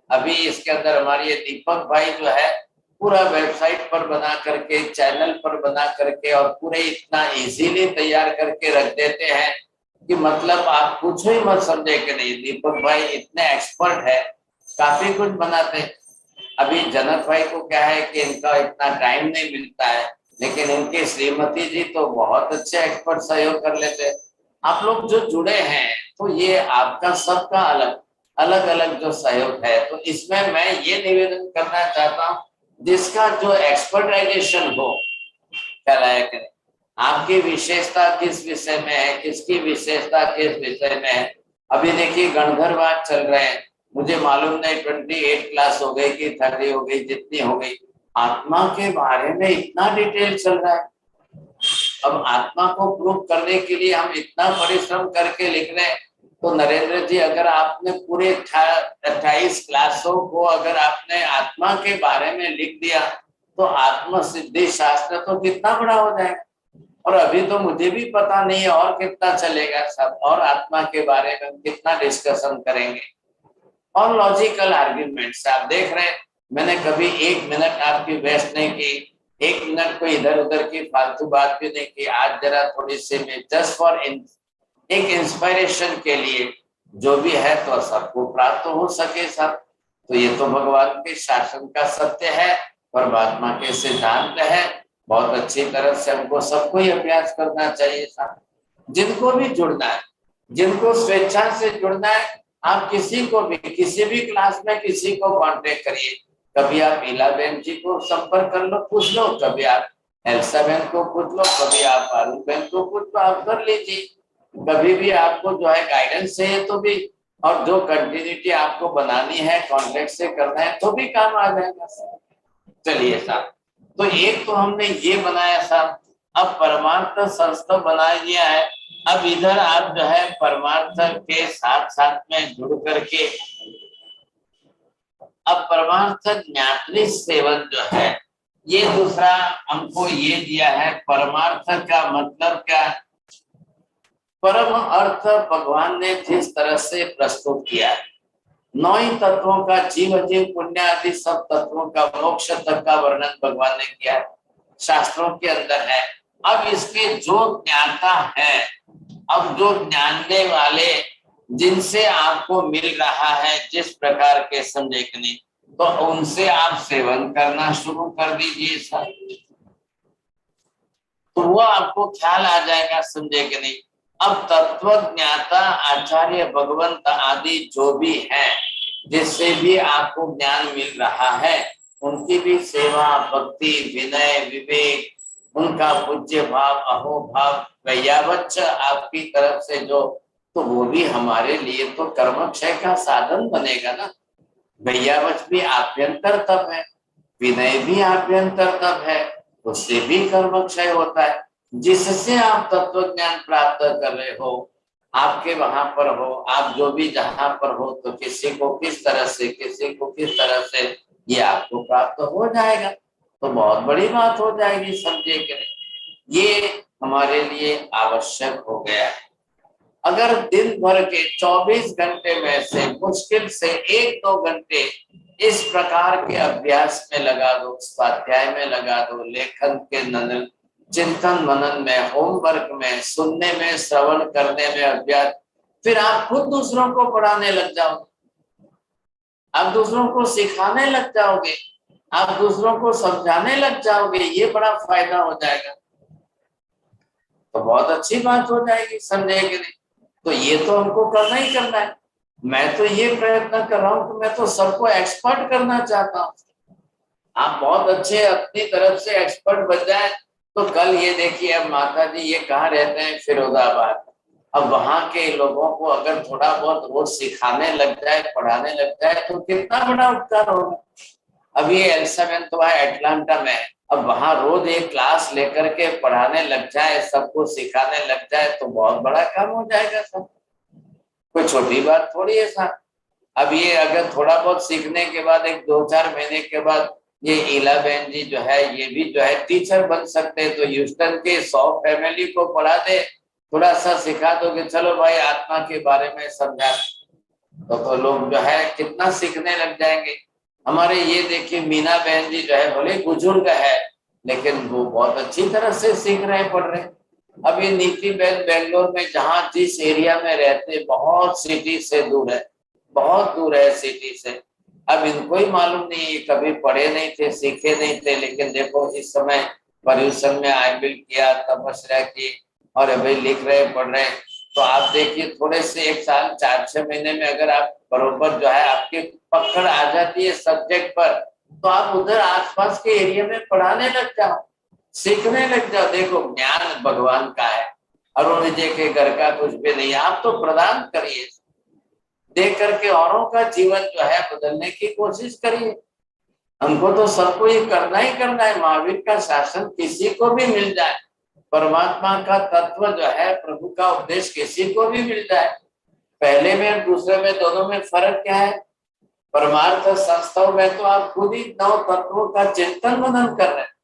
अभी इसके अंदर हमारी ये दीपक भाई जो है पूरा वेबसाइट पर बना करके, चैनल पर बना करके, और पूरे इतना इजीली तैयार करके रख देते हैं कि मतलब आप पूछो ही मत, समझे कि नहीं। दीपक भाई इतने एक्सपर्ट है, काफी कुछ बनाते हैं। अभी जनक भाई को क्या है कि इनका इतना टाइम नहीं मिलता है, लेकिन इनके श्रीमती जी तो बहुत अच्छे एक्सपर्ट सहयोग कर लेते हैं। आप लोग जो जुड़े हैं तो ये आपका सबका अलग अलग अलग जो सहयोग है, तो इसमें मैं ये निवेदन करना चाहता हूँ, जिसका जो एक्सपर्टाइजेशन हो, क्या लायक है, आपकी विशेषता किस विषय में है, किसकी विशेषता किस विषय में है। अभी देखिए गणधरवाद चल रहे हैं, मुझे मालूम नहीं 28 क्लास हो गई कि 30 हो गई, जितनी हो गई, आत्मा के बारे में इतना डिटेल चल रहा है। अब आत्मा को प्रूव करने के लिए हम इतना परिश्रम करके लिख रहे हैं। तो नरेंद्र जी अगर आपने पूरे 28 क्लासों को अगर आपने आत्मा के बारे में लिख दिया तो आत्म सिद्धि शास्त्र तो कितना बड़ा हो जाएगा। और अभी तो मुझे भी पता नहीं है और कितना चलेगा सब, और आत्मा के बारे में कितना डिस्कशन करेंगे। और लॉजिकल आर्ग्यूमेंट्स आप देख रहे हैं, मैंने कभी 1 मिनट आपकी वेस्ट नहीं की, 1 मिनट कोई इधर उधर की फालतू बात भी नहीं की। आज जरा थोड़ी सी में जस्ट फॉर एक इंस्पिरेशन के लिए जो भी है तो सबको प्राप्त हो सके सब। तो ये तो भगवान के शासन का सत्य है, परमात्मा के सिद्धांत है। बहुत अच्छी तरह से हमको सबको ही अभ्यास करना चाहिए साहब। जिनको भी जुड़ना है, जिनको स्वेच्छा से जुड़ना है, आप किसी को भी किसी भी क्लास में किसी को कांटेक्ट करिए। कभी आप ईला बहन जी को संपर्क कर लो, पूछ लो, कभी आप एल्सा बहन को पूछ लो, कभी आप आरू बहन को पूछ लो, आप कर लीजिए। कभी भी आपको जो है गाइडेंस चाहिए तो भी, और जो कंटिन्यूटी आपको बनानी है कॉन्टेक्ट से करना है तो भी काम आ जाएगा सर। चलिए साहब, तो एक तो हमने ये बनाया साहब, अब परमार्थ संस्था बना दिया है। अब इधर आप जो है परमार्थ के साथ साथ में जुड़ करके अब परमार्थ ज्ञात्री सेवन जो है, ये दूसरा हमको ये दिया है। परमार्थ का मतलब क्या? परम अर्थ भगवान ने जिस तरह से प्रस्तुत किया है, 9 ही तत्वों का, जीव जीव पुण्य आदि सब तत्वों का, मोक्ष तक का वर्णन भगवान ने किया है, शास्त्रों के अंदर है। अब इसके जो ज्ञाता है, अब जो जानने वाले, जिनसे आपको मिल रहा है जिस प्रकार के समझे कि नहीं, तो उनसे आप सेवन करना शुरू कर दीजिए सर, तो वो आपको ख्याल आ जाएगा, समझे कि नहीं। अब तत्व ज्ञाता आचार्य भगवंत आदि जो भी है, जिससे भी आपको ज्ञान मिल रहा है, उनकी भी सेवा, भक्ति, विनय, विवेक, उनका पूज्य भाव, अहोभाव, वैयावच्च आपकी तरफ से जो, तो वो भी हमारे लिए तो कर्मक्षय का साधन बनेगा ना। वैयावच्च भी आभ्यंतर तप है, विनय भी आभ्यंतर तप है, उससे भी कर्मक्षय होता है। जिससे आप तत्व ज्ञान प्राप्त कर रहे हो, आपके वहां पर हो, आप जो भी जहां पर हो, तो किसी को किस तरह से, किसी को किस तरह से ये आपको प्राप्त हो जाएगा, तो बहुत बड़ी बात हो जाएगी, समझे कि नहीं। ये हमारे लिए आवश्यक हो गया है। अगर दिन भर के 24 घंटे में से मुश्किल से 1-2 घंटे इस प्रकार के अभ्यास में लगा दो, स्वाध्याय में लगा दो, लेखन के चिंतन मनन में, होमवर्क में, सुनने में, श्रवण करने में अभ्यास, फिर आप खुद दूसरों को पढ़ाने लग जाओगे, आप दूसरों को सिखाने लग जाओगे, आप दूसरों को समझाने लग जाओगे, ये बड़ा फायदा हो जाएगा, तो बहुत अच्छी बात हो जाएगी, समझे कि नहीं। तो ये तो हमको करना ही करना है। मैं तो ये प्रयत्न कर रहा हूँ कि मैं तो सबको एक्सपर्ट करना चाहता हूँ। आप बहुत अच्छे अपनी तरफ से एक्सपर्ट बन जाए, तो कल ये देखिए, अब माता जी ये कहाँ रहते हैं, फिरोजाबाद, अब वहां के लोगों को अगर थोड़ा बहुत रोज सिखाने लग जाए, पढ़ाने लग जाए, तो कितना बड़ा उपकार होगा। अब ये एल्सावेन तो है एटलांटा में, अब वहां रोज एक क्लास लेकर के पढ़ाने लग जाए, सबको सिखाने लग जाए, तो बहुत बड़ा काम हो जाएगा सब, कोई छोटी बात थोड़ी है साहब। अब ये अगर थोड़ा बहुत सीखने के बाद, एक 2-4 महीने के बाद, ये ईला बहन जी जो है, ये भी जो है टीचर बन सकते हैं, तो ह्यूस्टन के 100 फैमिली को पढ़ा दे, थोड़ा सा सिखा दो कि चलो भाई आत्मा के बारे में समझा, तो लोग जो है कितना सीखने लग जाएंगे। हमारे ये देखिए मीना बहन जी जो है, भले बुजुर्ग है, लेकिन वो बहुत अच्छी तरह से सीख रहे हैं, पढ़ रहे हैं। अब ये नीति बहन बेंगलोर में, जहाँ जिस एरिया में रहते, बहुत सिटी से दूर है, बहुत दूर है सिटी से। अब इनको ही मालूम नहीं, ये कभी पढ़े नहीं थे, सीखे नहीं थे, लेकिन देखो इस समय पर्यूषण में आईबिल किया, तपस्या की, और अभी लिख रहे, पढ़ रहे। तो आप देखिए थोड़े से 1 साल 4-6 महीने में अगर आप बरोबर जो है आपकी पकड़ आ जाती है सब्जेक्ट पर, तो आप उधर आसपास के एरिया में पढ़ाने लग जाओ, सीखने लग जाओ। देखो ज्ञान भगवान का है, अरुण जी के घर का कुछ भी नहीं, आप तो प्रदान करिए, देख करके औरों का जीवन जो है बदलने की कोशिश करिए। हमको तो सबको ये करना ही करना है। महावीर का शासन किसी को भी मिल जाए, परमात्मा का तत्व जो है, प्रभु का उपदेश किसी को भी मिल जाए, पहले में दूसरे में, दोनों में फर्क क्या है? परमार्थ संस्थाओं में तो आप खुद ही 9 तत्वों का चिंतन मनन कर रहे हैं।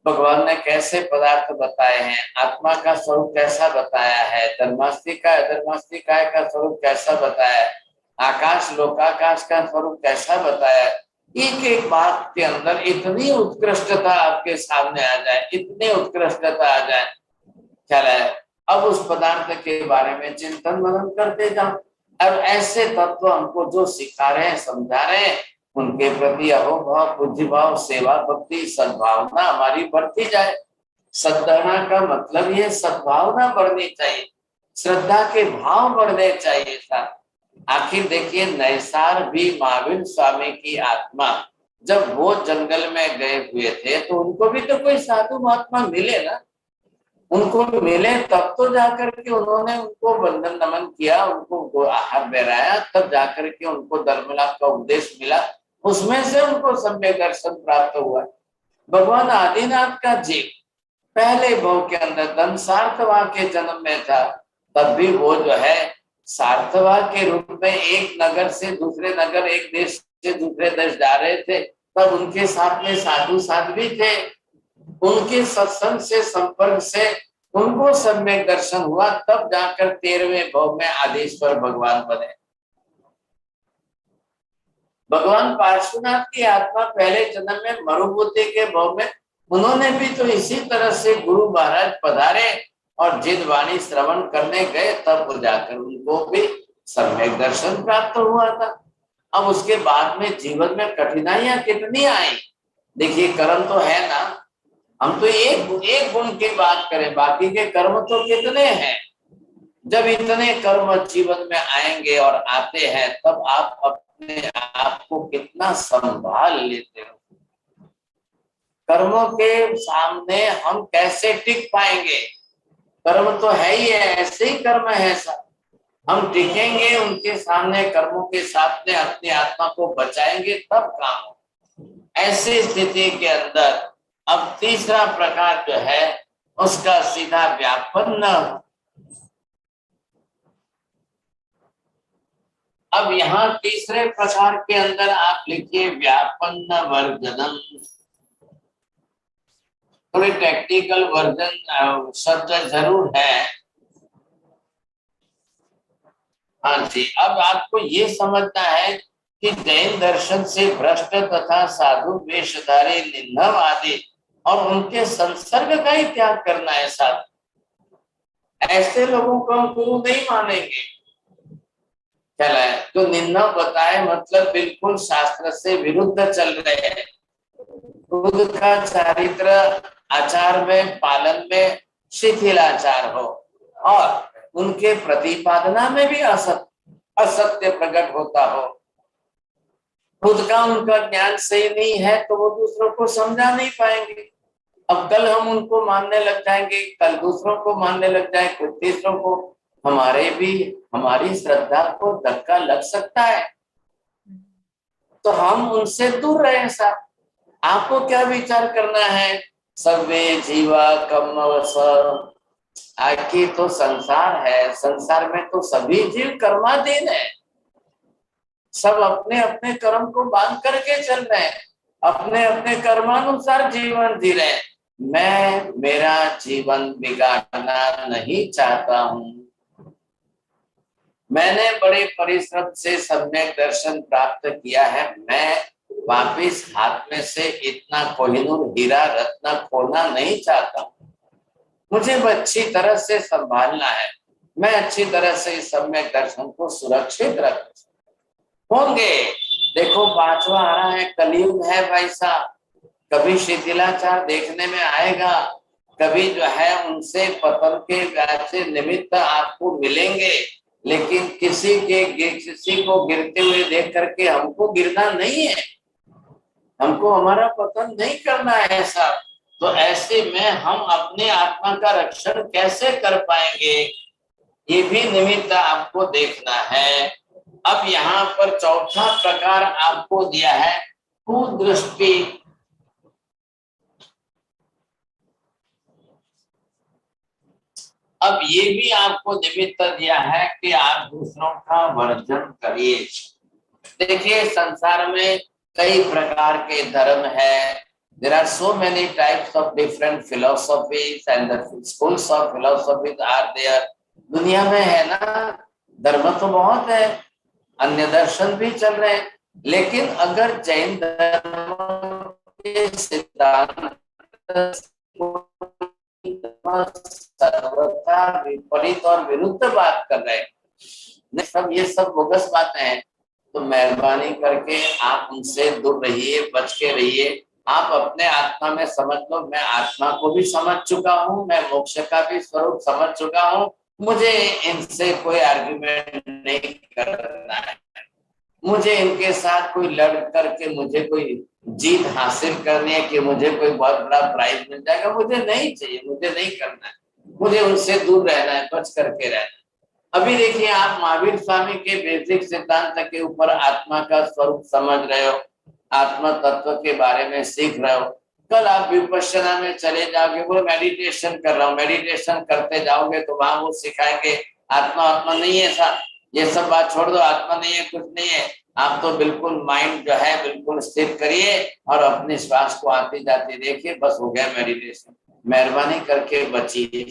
भगवान ने कैसे पदार्थ बताए हैं, आत्मा का स्वरूप कैसा बताया है, धर्मास्तिकाय अधर्मास्तिकाय का स्वरूप कैसा बताया है, आकाश लोकाकाश का स्वरूप कैसा बताया है। एक एक बात के अंदर इतनी उत्कृष्टता आपके सामने आ जाए, इतनी उत्कृष्टता आ जाए, ख्याल है। अब उस पदार्थ के बारे में चिंतन मनन करते जाओ। अब ऐसे तत्व हमको जो सिखा रहे हैं, समझा रहे हैं, उनके प्रति अहोभाव, बुद्धिभाव, सेवा, भक्ति, सद्भावना हमारी बढ़ती जाए। सद्भावना का मतलब ये सद्भावना बढ़नी चाहिए, श्रद्धा के भाव बढ़ने चाहिए साथ। आखिर देखिए, नैसार भी महावीर स्वामी की आत्मा जब वो जंगल में गए हुए थे तो उनको भी तो कोई साधु महात्मा मिले ना, उनको मिले तब तो जाकर के उन्होंने उनको वंदन नमन किया, उनको आहार बहराया, तब जाकर के उनको धर्मलाभ का उपदेश मिला, उसमें से उनको सम्यक दर्शन प्राप्त हुआ। भगवान आदिनाथ का जीव पहले भव के अंदर दंसार्थवा के जन्म में था, तब भी वो जो है सार्थवा के रूप में एक नगर से दूसरे नगर, एक देश से दूसरे देश जा रहे थे, तब उनके साथ में साधु साध्वी थे। उनके सत्संग से, संपर्क से उनको सम्यक दर्शन हुआ, तब जाकर 13वें भव में आदेश्वर भगवान बने। भगवान पार्श्वनाथ की आत्मा पहले जन्म में मरुभूति के भव में, उन्होंने भी तो इसी तरह से गुरु महाराज पधारे और जिन वाणी श्रवण करने गए, तब जाकर उनको भी सम्यक दर्शन प्राप्त हुआ था। अब उसके बाद में जीवन में कठिनाइयां कितनी आई। देखिए, कर्म तो है ना, हम तो एक गुण की बात करें, बाकी के कर्म तो कितने हैं। जब इतने कर्म जीवन में आएंगे और आते हैं, तब आप अपने आप को कितना संभाल लेते हो। कर्मों के सामने हम कैसे टिक पाएंगे? कर्म तो है ही है, ऐसे ही कर्म है सब। हम टिकेंगे उनके सामने, कर्मों के साथ में अपनी आत्मा को बचाएंगे, तब काम हो। ऐसी स्थिति के अंदर अब तीसरा प्रकार जो है उसका सीधा व्यापन्न। अब यहाँ तीसरे प्रकार के अंदर आप लिखिए व्यापन्न वर्जनम। थोड़ी टेक्निकल वर्जन शब्द जरूर है। हाँ जी, अब आपको ये समझना है कि जैन दर्शन से भ्रष्ट तथा साधु वेशधारी निंदव आदि और उनके संसर्ग का ही त्याग करना है साथ। ऐसे लोगों को हम गुरु नहीं मानेंगे। चला है तो निंदा बताए मतलब बिल्कुल शास्त्र से विरुद्ध चल रहे हैं, खुद का चारित्र आचार में, पालन में शिथिलाचार हो और उनके प्रतिपादना में भी असत्य प्रकट होता हो। खुद का उनका ज्ञान सही नहीं है तो वो दूसरों को समझा नहीं पाएंगे। अब कल हम उनको मानने लग जाएंगे, कल दूसरों को मानने लग जाए, कुछ तीसरों को, हमारी श्रद्धा को धक्का लग सकता है। तो हम उनसे दूर रहे साहब। आपको क्या विचार करना है? सर्वे जीवा कर्मवश, आखिर तो संसार है, संसार में तो सभी जीव कर्माधीन है। सब अपने अपने कर्म को बांध करके चल रहे हैं, अपने अपने कर्मानुसार जीवन जी रहे हैं। मैं मेरा जीवन बिगाड़ना नहीं चाहता हूँ। मैंने बड़े परिश्रम से सम्यक दर्शन प्राप्त किया है, मैं वापिस हाथ में से इतना कोहिनूर हीरा रत्न खोना नहीं चाहता। मुझे अच्छी तरह से संभालना है, मैं अच्छी तरह से इस सम्यक दर्शन को सुरक्षित रख होंगे। देखो 5वां आ रहा है, कलयुग है भाई साहब। कभी शिथिलाचार देखने में आएगा, कभी जो है उनसे पतन के व्याज से निमित्त आपको मिलेंगे, लेकिन किसी को गिरते हुए देख करके हमको गिरना नहीं है, हमको हमारा पतन नहीं करना है ऐसा। तो ऐसे में हम अपने आत्मा का रक्षण कैसे कर पाएंगे, ये भी निमित्त आपको देखना है। अब यहाँ पर चौथा प्रकार आपको दिया है कुदृष्टि। अब ये भी आपको निमित्त दिया है कि आप दूसरों का वर्जन करिए। देखिए संसार में कई प्रकार के धर्म है. There are so many types of different philosophies and the schools of philosophies are there. दुनिया में है ना, धर्म तो बहुत है, अन्य दर्शन भी चल रहे हैं, लेकिन अगर जैन धर्म के सिद्धांत सर्वथा विपरीत और विरुद्ध बात कर रहे हैं, सब ये सब बोगस बातें हैं, तो मेहरबानी करके आप उनसे दूर रहिए, बच के रहिए. आप अपने आत्मा में समझ लो, मैं आत्मा को भी समझ चुका हूँ, मैं मोक्ष का भी स्वरूप समझ चुका हूँ, मुझे इनसे कोई आर्ग्यूमेंट नहीं करना है, मुझे इनके साथ कोई लड़ करके मुझे कोई जीत हासिल करनी है कि मुझे कोई बहुत बड़ा प्राइज मिल जाएगा, मुझे नहीं चाहिए, मुझे नहीं करना है, मुझे उनसे दूर रहना है, बच करके रहना है. अभी देखिए आप महावीर स्वामी के बेसिक सिद्धांत के ऊपर आत्मा का स्वरूप समझ रहे हो, आत्मा तत्व के बारे में सीख रहे हो. कल आप विपश्यना में चले जाओगे, वो मेडिटेशन कर रहा हूँ, मेडिटेशन करते जाओगे तो वहां वो सिखाएंगे आत्मा आत्मा नहीं है, साहब ये सब बात छोड़ दो, आत्मा नहीं है, कुछ नहीं है. आप तो बिल्कुल माइंड जो है बिल्कुल स्थिर करिए और अपने श्वास को आती जाती देखिए, बस हो गया मेडिटेशन. मेहरबानी करके बचिए.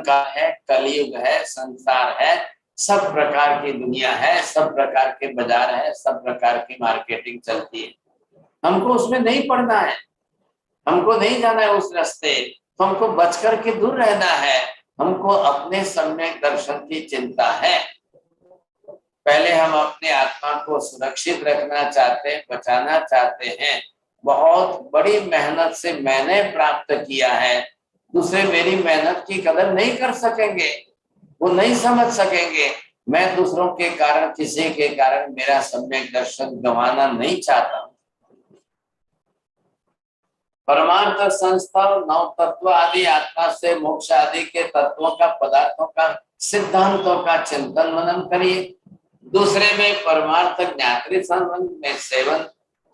का है, कलयुग है, संसार है, सब प्रकार की दुनिया है, सब प्रकार के बाजार है, सब प्रकार की मार्केटिंग चलती है. हमको उसमें नहीं पड़ना है, हमको नहीं जाना है उस रास्ते, तो हमको बच करके दूर रहना है. हमको अपने सम्यक दर्शन की चिंता है. पहले हम अपने आत्मा को सुरक्षित रखना चाहते हैं, बचाना चाहते हैं. बहुत बड़ी मेहनत से मैंने प्राप्त किया है, दूसरे मेरी मेहनत की कदर नहीं कर सकेंगे, वो नहीं समझ सकेंगे. मैं दूसरों के कारण, किसी के कारण मेरा सम्यक दर्शन गंवाना नहीं चाहता. परमार्थ संस्था, नव तत्व आदि, आत्मा से मोक्ष आदि के तत्वों का, पदार्थों का, सिद्धांतों का चिंतन मनन करिए. दूसरे में परमार्थ ज्ञात्री संबंध में सेवन,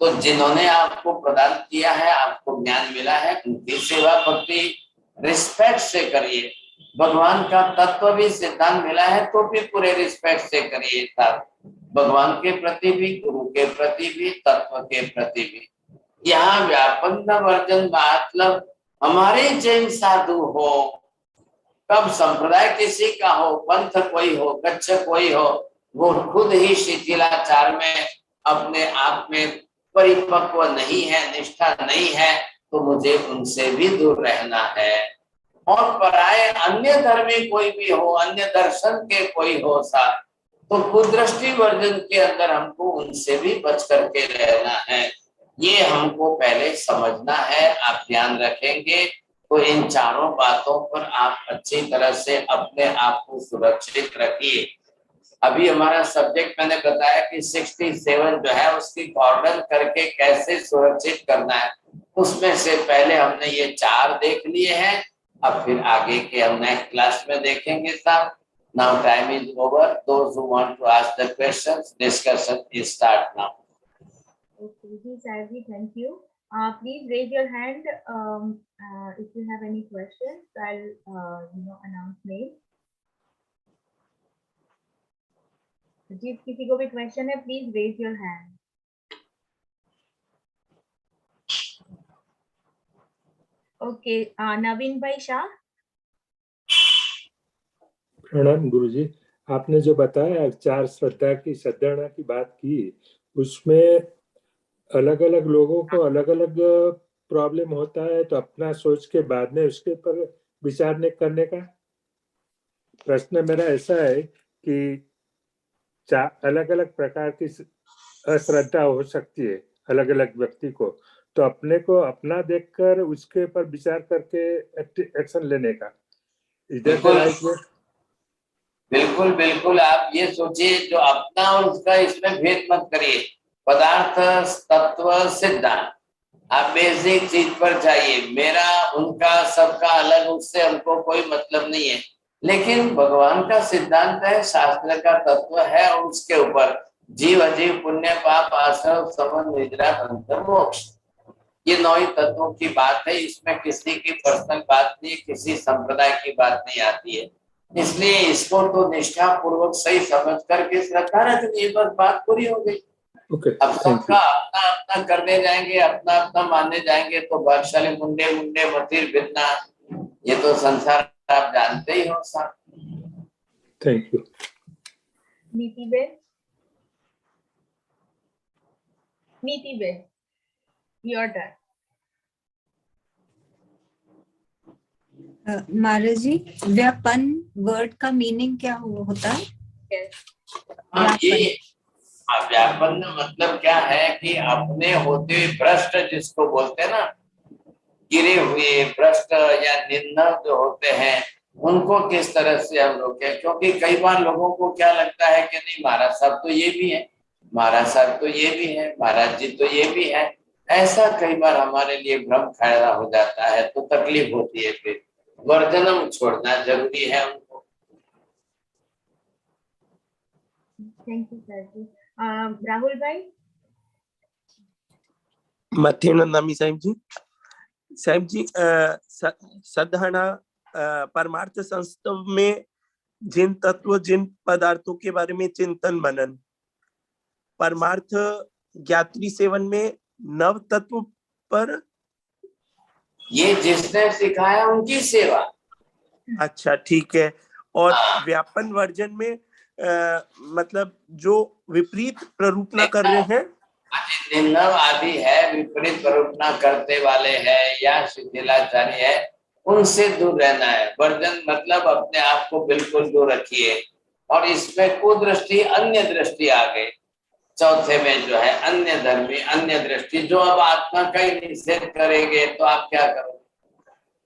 तो जिन्होंने आपको प्रदान किया है, आपको ज्ञान मिला है, उनकी सेवा भक्ति रिस्पेक्ट से करिए. भगवान का तत्व भी सिद्धांत मिला है तो भी पूरे रिस्पेक्ट से करिए. भगवान के प्रति भी, गुरु के प्रति भी, तत्व के प्रति भी. यहाँ व्यापन्न वर्जन मतलब हमारे जैन साधु हो, कब संप्रदाय किसी का हो, पंथ कोई हो, गच्छ कोई हो, वो खुद ही शिथिलाचार में अपने आप में परिपक्व नहीं है, निष्ठा नहीं है, तो मुझे उनसे भी दूर रहना है. और पराये अन्य धर्मी कोई भी हो, अन्य दर्शन के कोई हो साथ, तो कुदृष्टि वर्जन के अंदर हमको उनसे भी बच करके रहना है. ये हमको पहले समझना है. आप ध्यान रखेंगे तो इन चारों बातों पर आप अच्छी तरह से अपने आप को सुरक्षित रखिए. अभी हमारा सब्जेक्ट मैंने बताया कि 67 जो है उसकी गॉर्डन करके कैसे सुरक्षित करना है, उसमें से पहले हमने ये 4 देख लिए हैं. अब फिर आगे के हम नेक्स्ट क्लास में देखेंगे साहब. Now time is over. Those who want to ask the questions, discussion is start now. Okay, ji, Sahi, thank you. Please raise your hand if you have any questions. I'll announce name. जी, किसी को भी question है, please raise your hand. Okay, Naveen भाई शाह. प्रणाम गुरुजी. आपने जो बताया 4 श्रद्धा की, श्रद्धाना की बात की, उसमें अलग अलग लोगों को अलग अलग प्रॉब्लम होता है, तो अपना सोच के बाद में उसके ऊपर विचार नहीं करने का. प्रश्न मेरा ऐसा है कि अलग अलग प्रकार की अश्रद्धा हो सकती है अलग अलग व्यक्ति को, तो अपने को अपना देखकर उसके ऊपर विचार करके एक्शन लेने का. बिल्कुल बिल्कुल. आप ये सोचिए, जो अपना और उसका, इसमें भेद मत करिए. पदार्थ, तत्व, सिद्धांत, आप बेसिक चीज पर जाइए. मेरा, उनका, सबका अलग, उससे हमको कोई मतलब नहीं है. लेकिन भगवान का सिद्धांत है, शास्त्र का तत्व है, और उसके ऊपर जीव अजीव, पुण्य पाप, आश्रम, समन, निद्रा, अंतर, मोक्ष, ये 9 तत्वों की बात है. इसमें किसी की पर्सनल बात नहीं, किसी संप्रदाय की बात नहीं आती है. इसलिए इसको तो निष्ठा पूर्वक सही समझ करके श्रद्धा रखनी है, बस बात पूरी हो गई। ओके, अब थैंक सबका अपना अपना करने जाएंगे, अपना अपना मानने जाएंगे तो भाग्यशाली मुंडे मुंडे मतिर भिन्ना, ये तो संसार आप जानते ही हो साहब। Thank you. Niti ben, your turn. Maharaj ji, व्यापन्न वर्ड का मीनिंग क्या होता है? हाँ, ये व्यापन्न मतलब क्या है कि अपने होते हुए भ्रष्ट जिसको बोलते हैं ना, गिरे हुए भ्रष्ट या निंदा जो होते हैं, उनको किस तरह से हम रोके। क्योंकि कई बार लोगों को क्या लगता है कि नहीं महाराज साहब तो ये भी है, महाराज साहब तो ये भी है, महाराज जी तो ये भी है, ऐसा कई बार हमारे लिए भ्रम खड़ा हो जाता है, तो तकलीफ होती है। फिर वर्जनम छोड़ना जरूरी है उनको। थैंक यू सर जी। राहुल भाई। मथेनंदामी साहिब जी सदहना परमार्थ संस्तव में जिन तत्व जिन पदार्थों के बारे में चिंतन मनन, परमार्थ ज्ञात्री सेवन में नव तत्व पर, ये जिसने सिखाया उनकी सेवा। अच्छा ठीक है। और व्यापन वर्जन में मतलब जो विपरीत प्ररूपना कर रहे हैं, निंदव आदि है, विपरीत प्ररूपना करते वाले हैं या शिथिलाचारी है, उनसे दूर रहना है। वर्जन मतलब अपने आप को बिल्कुल दूर रखिए। और इसमें कुदृष्टि अन्य दृष्टि आ गई चौथे में जो है अन्य धर्मी अन्य दृष्टि। जो अब आत्मा का ही निषेध करेंगे तो आप क्या करोगे,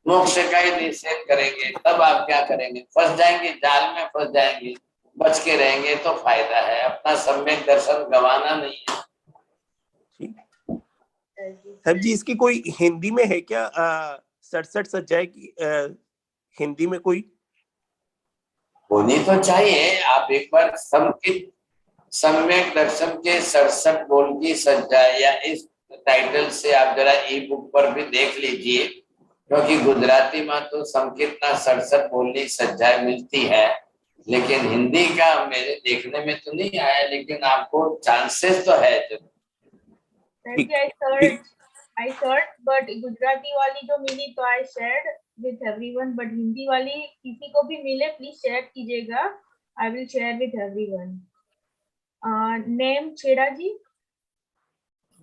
मोक्ष का ही निषेध करेंगे तब आप क्या करेंगे, फंस जाएंगे, जाल में फंस जाएंगे। बच के रहेंगे तो फायदा है, अपना सम्यक दर्शन गंवाना नहीं है। साहब जी इसकी कोई हिंदी में है क्या? 67 सज्जाएं की हिंदी में कोई होनी तो चाहिए। आप एक बार संकित सम्यक दर्शन के 67 बोल की सज्जा या इस टाइटल से आप जरा ई बुक पर भी देख लीजिए, क्योंकि गुजराती में तो संकीर्तना 67 बोलनी सज्जाएं मिलती है, लेकिन हिंदी का मेरे देखने में तो नहीं आया, लेकिन आपको चांसेस तो है। I searched, but गुजराती वाली जो मिली तो I shared with everyone, but Hindi वाली किसी को भी मिले प्लीज शेयर कीजिएगा। I will share with everyone. Name छेड़ा जी।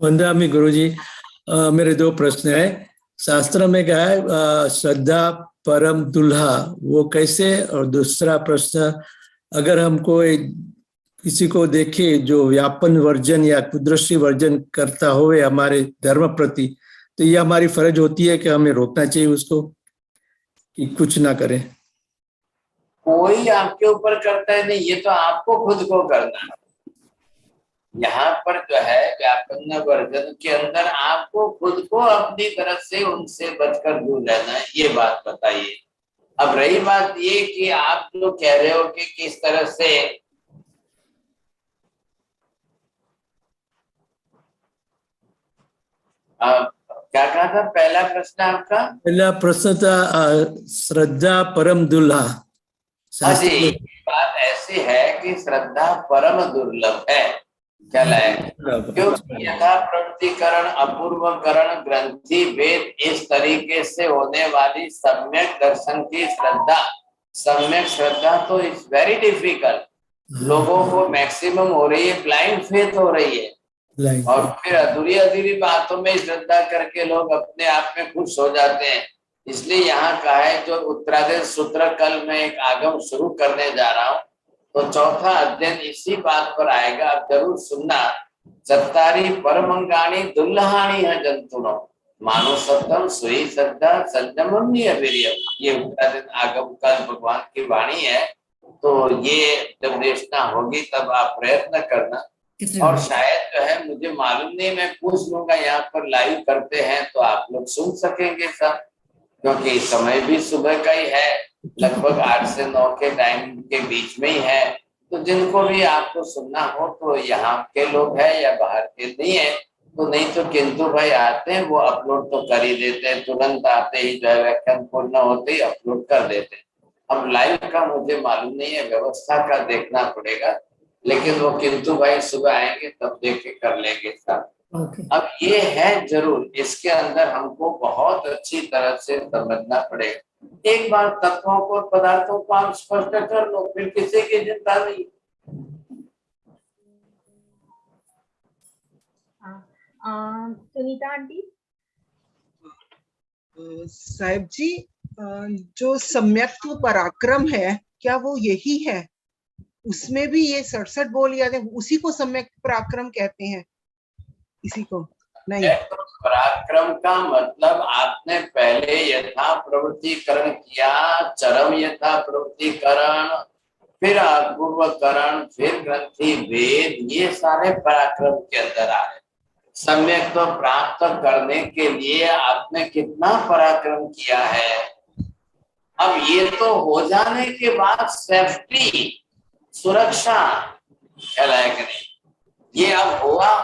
वंदनामि गुरुजी, मेरे दो प्रश्न है। शास्त्र में क्या है श्रद्धा परम दुल्हा, वो कैसे? और दूसरा प्रश्न, अगर हमको किसी को देखे जो व्यापन वर्जन या कुदृष्टि वर्जन करता हुए हमारे धर्म प्रति, तो ये हमारी फर्ज होती है कि हमें रोकना चाहिए उसको कि कुछ ना करे? कोई आपके ऊपर करता है नहीं, ये तो आपको खुद को करना है। यहाँ पर जो है व्यापन वर्जन के अंदर आपको खुद को अपनी तरफ से उनसे बचकर दूर रहना है, ये बात बताइए। अब रही बात ये कि आप जो कह रहे हो कि किस तरह से क्या कहा था? पहला प्रश्न आपका? पहला प्रश्न था श्रद्धा परम दुल्हा। जी, बात ऐसी है कि श्रद्धा परम दुर्लभ है। क्या लाएगा? क्योंकि यथा प्रवृत्तिकरण अपूर्वकरण ग्रंथि भेद इस तरीके से होने वाली सम्यक दर्शन की श्रद्धा, सम्यक श्रद्धा तो इट्स वेरी डिफिकल्ट। लोगों को मैक्सिमम हो रही है, ब्लाइंड फेथ हो रही है, और फिर अधूरी अधूरी बातों में श्रद्धा करके लोग अपने आप में खुश हो जाते हैं। इसलिए यहाँ कहा है जो उत्तरादेश सूत्र कल मैं एक आगम शुरू करने जा रहा हूँ, तो चौथा अध्ययन इसी बात पर आएगा, आप जरूर सुनना। चत्तारी परमंगाणी दुल्हानी है जंतुनो मानो सत्यम सुई श्रद्धा संयमम वीर्यम, ये उत्तरादेश आगम कल भगवान की वाणी है। तो ये जब देशना होगी तब आप प्रयत्न करना। और शायद जो है मुझे मालूम नहीं, मैं पूछ लूंगा यहाँ पर लाइव करते हैं तो आप लोग सुन सकेंगे सब, क्योंकि समय भी सुबह का ही है, लगभग 8 से 9 के टाइम के बीच में ही है। तो जिनको भी आपको सुनना हो तो यहाँ के लोग हैं या बाहर के नहीं है तो नहीं तो किंतु भाई आते हैं, वो अपलोड तो कर ही देते हैं, तुरंत आते ही जो है व्याख्यान पूर्ण होते ही अपलोड कर देते हैं। अब लाइव का मुझे मालूम नहीं है, व्यवस्था का देखना पड़ेगा, लेकिन वो किंतु भाई सुबह आएंगे तब देख के कर लेंगे सब। अब ये है जरूर, इसके अंदर हमको बहुत अच्छी तरह से समझना पड़ेगा। एक बार तत्वों को, पदार्थों को आप स्पष्ट कर लो, फिर किसी की चिंता नहीं। सुनीता आंटी। साहिब जी, जो सम्यक्त्व पराक्रम है, क्या वो यही है? उसमें भी ये 67 बोल याद है, उसी को सम्यक पराक्रम कहते हैं? इसी को नहीं? पराक्रम का मतलब आपने पहले यथा प्रवृत्तिकरण किया, चरम यथा प्रवृत्तिकरण, फिर अपूर्वकरण, फिर ग्रंथि भेद, ये सारे पराक्रम के अंदर आ रहे। सम्यक तो प्राप्त करने के लिए आपने कितना पराक्रम किया है। अब ये तो हो जाने के बाद सेफ्टी, सुरक्षा कहलाएगा नहीं, ये अब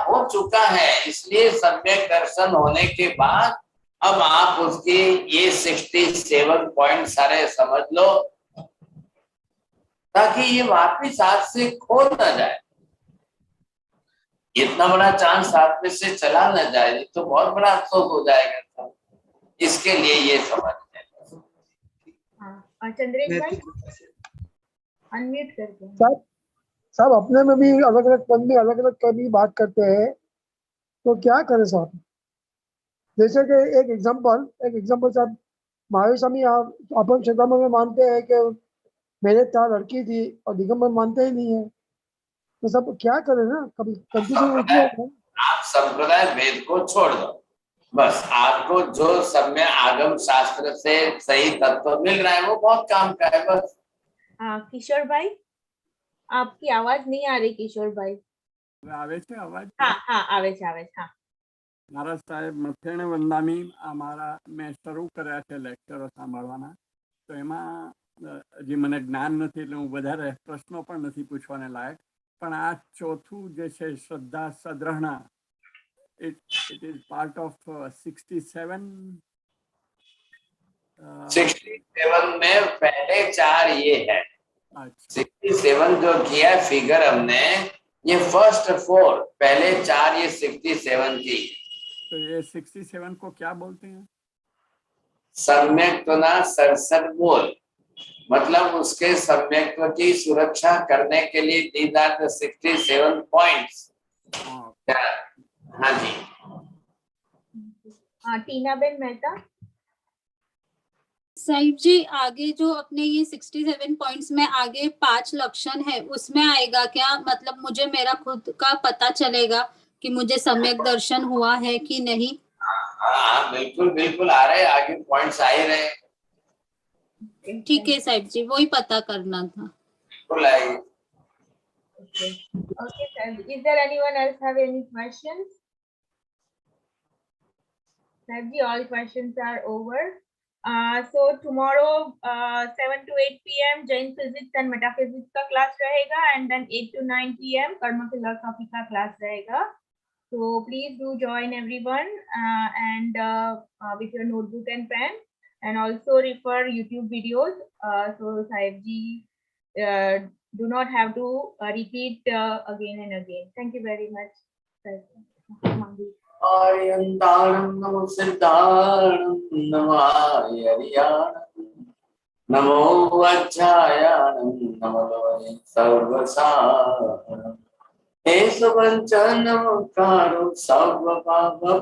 हो चुका है। इसलिए सम्यक दर्शन होने के बाद अब आप उसके ये 67 पॉइंट सारे समझ लो, ताकि ये वापिस हाथ से खो ना जाए, इतना बड़ा चांस हाथ में से चला ना जाए, तो बहुत बड़ा अफसोस हो जाएगा। इसके लिए ये समझ है। चंद्रेश भाई अनम्यूट करते हैं। सब अपने में भी अलग अलग पद में अलग अलग की बात करते हैं, तो क्या करें साहब? जैसे कि एक एग्जांपल साहब, महावीर स्वामी अपन क्षेत्र में मानते हैं कि मेरे 4 लड़की थी, और दिगंबर मानते ही नहीं है, तो सब क्या करें ना, कभी कंफ्यूजन होती है। आप संप्रदाय भेद को छोड़ दो, बस आपको जो सम्य आगम शास्त्र से सही तत्व मिल रहा है वो बहुत काम का है बस। किशोर भाई, आपकी आवाज नहीं आ रही किशोर भाई। આવે છે અવાજ? હા આવે છે હા। મારા સાહેબ મથેણે વંદામી અમારા મેં શરૂ કર્યા છે લેક્ચરો સાંભળવાના, તો એમાં હજી મને જ્ઞાન નથી એટલે હું વધારે પ્રશ્નો પણ નથી પૂછવાને લાયક, પણ આ ચોથું જે છે શ્રદ્ધા સદ્રહણા, it is part of 67. 67 में पहले 4 ये है। 67 जो किया फिगर हमने, ये फर्स्ट 4, पहले 4 ये 67 की। तो ये 67 को क्या बोलते हैं? सम्यक्त्व ना 67 बोल, मतलब उसके सम्यक्त्व की सुरक्षा करने के लिए these are the 67 points। हाँ जी। टीना बेन मेहता। साहिब जी, आगे जो अपने ये 67 पॉइंट्स में आगे 5 लक्षण है, उसमें आएगा क्या? मतलब मुझे मेरा खुद का पता चलेगा कि मुझे सम्यक दर्शन हुआ है कि नहीं? हाँ बिल्कुल बिल्कुल आ रहे, आगे पॉइंट्स आ ही रहे। ठीक है साहिब जी, वही पता करना था। बिल्कुल आएगी। Okay, sir. Is there anyone else have any questions? Sir, all questions are over. So tomorrow 7 to 8 p.m. Jain physics and metaphysics का class रहेगा, and then 8 to 9 p.m. कर्म philosophy का class रहेगा. So please do join everyone, and with your notebook and pen, and also refer YouTube videos. So Sahib ji do not have to repeat again and again. Thank you very much. आर्यन्ताणं नमो सिद्धाणं नमो आर्याणं नमो वज्रायाणं नमो लोये सर्वसारणं एष पञ्चनमकारो सर्वपापप्रणाशनं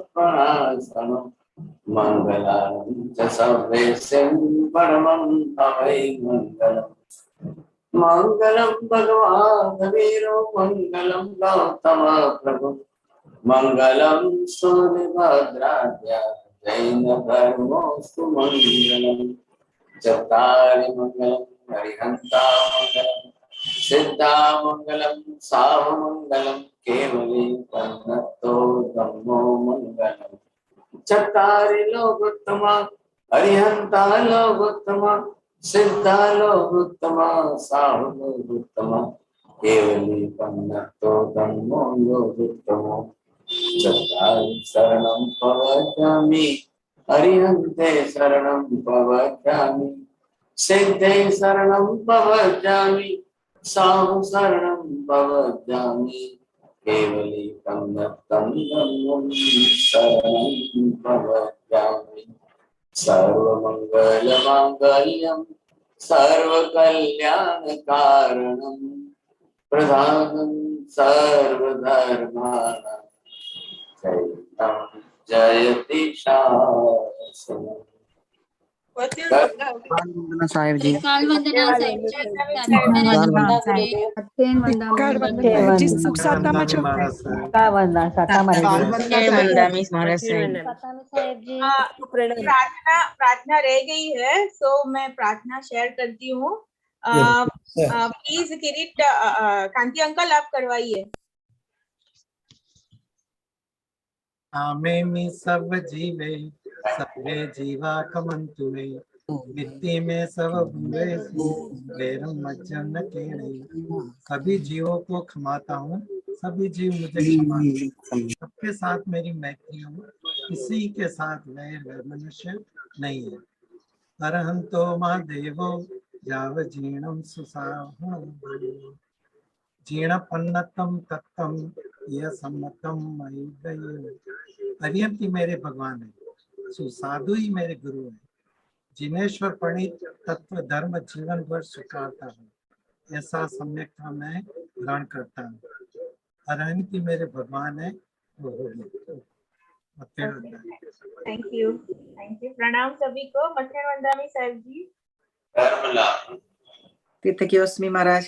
मङ्गलानि च सर्वेषां परमं भवै मङ्गलम् मङ्गलं भगवान् वीरो मङ्गलं गौतम प्रभु मंगलम सूर्यभद्राद्या जैन धर्मोस्तु मंगलम चत्तारि मंगलम हरिहंता मंगलम सिद्धा मंगलम साव मंगलम केवली पन्नतो धम्मो मंगलम चत्तारि लोकोत्तमा हरिहंता लोकोत्तमा सिद्धा लोकोत्तमा साव लोकोत्तमा केवली पन्नतो धम्मो लोकोत्तमो चत्तारि शरणं प्रवक्ष्यामि हरिहन्ते शरणं प्रवक्ष्यामि सिद्धे शरणं प्रवज्जामि साहु शरणं प्रवज्जामि केवली कन्नतं धम्मं शरणं प्रवज्जामि सर्वमंगल मांगल्यं सर्वकल्याणकारणं प्रधानं सर्वधर्माणां शरणं जयति शासनम्। वंदना साहेब जी। काल वंदना साहेब जी। साहेब जी सुख साधना में का वंदना साता वंदामी महाराज साहेब। प्रार्थना रह गई है, सो मैं प्रार्थना शेयर करती हूँ। प्लीज किरीट कांति अंकल आप करवाइए। आमे सब जीवे सर्वे जीवा कमंतु मे मिट्टी में सब भूले वेरम मज्जन केणे। सभी जीवों को क्षमाता हूँ, सभी जीव मुझे क्षमा करें। सबके साथ मेरी मैत्री हो, किसी के साथ वैर मनुष्य नहीं है। अरहंतो महादेवो जाव जीर्णम सुसाहं जीर्णपन्नतम तत्तम यह सम्मतम मयि दये। अरिहंती मेरे भगवान है, सुसाधु ही मेरे गुरु है, जिनेश्वर प्रणीत तत्व धर्म जीवन भर स्वीकारता हूँ, ऐसा सम्यकता मैं ग्रहण करता हूँ। अरिहंती मेरे भगवान है। थैंक यू प्रणाम सभी को। मथेन वंदामी साहेब जी। तीर्थ की अस्मी महाराज।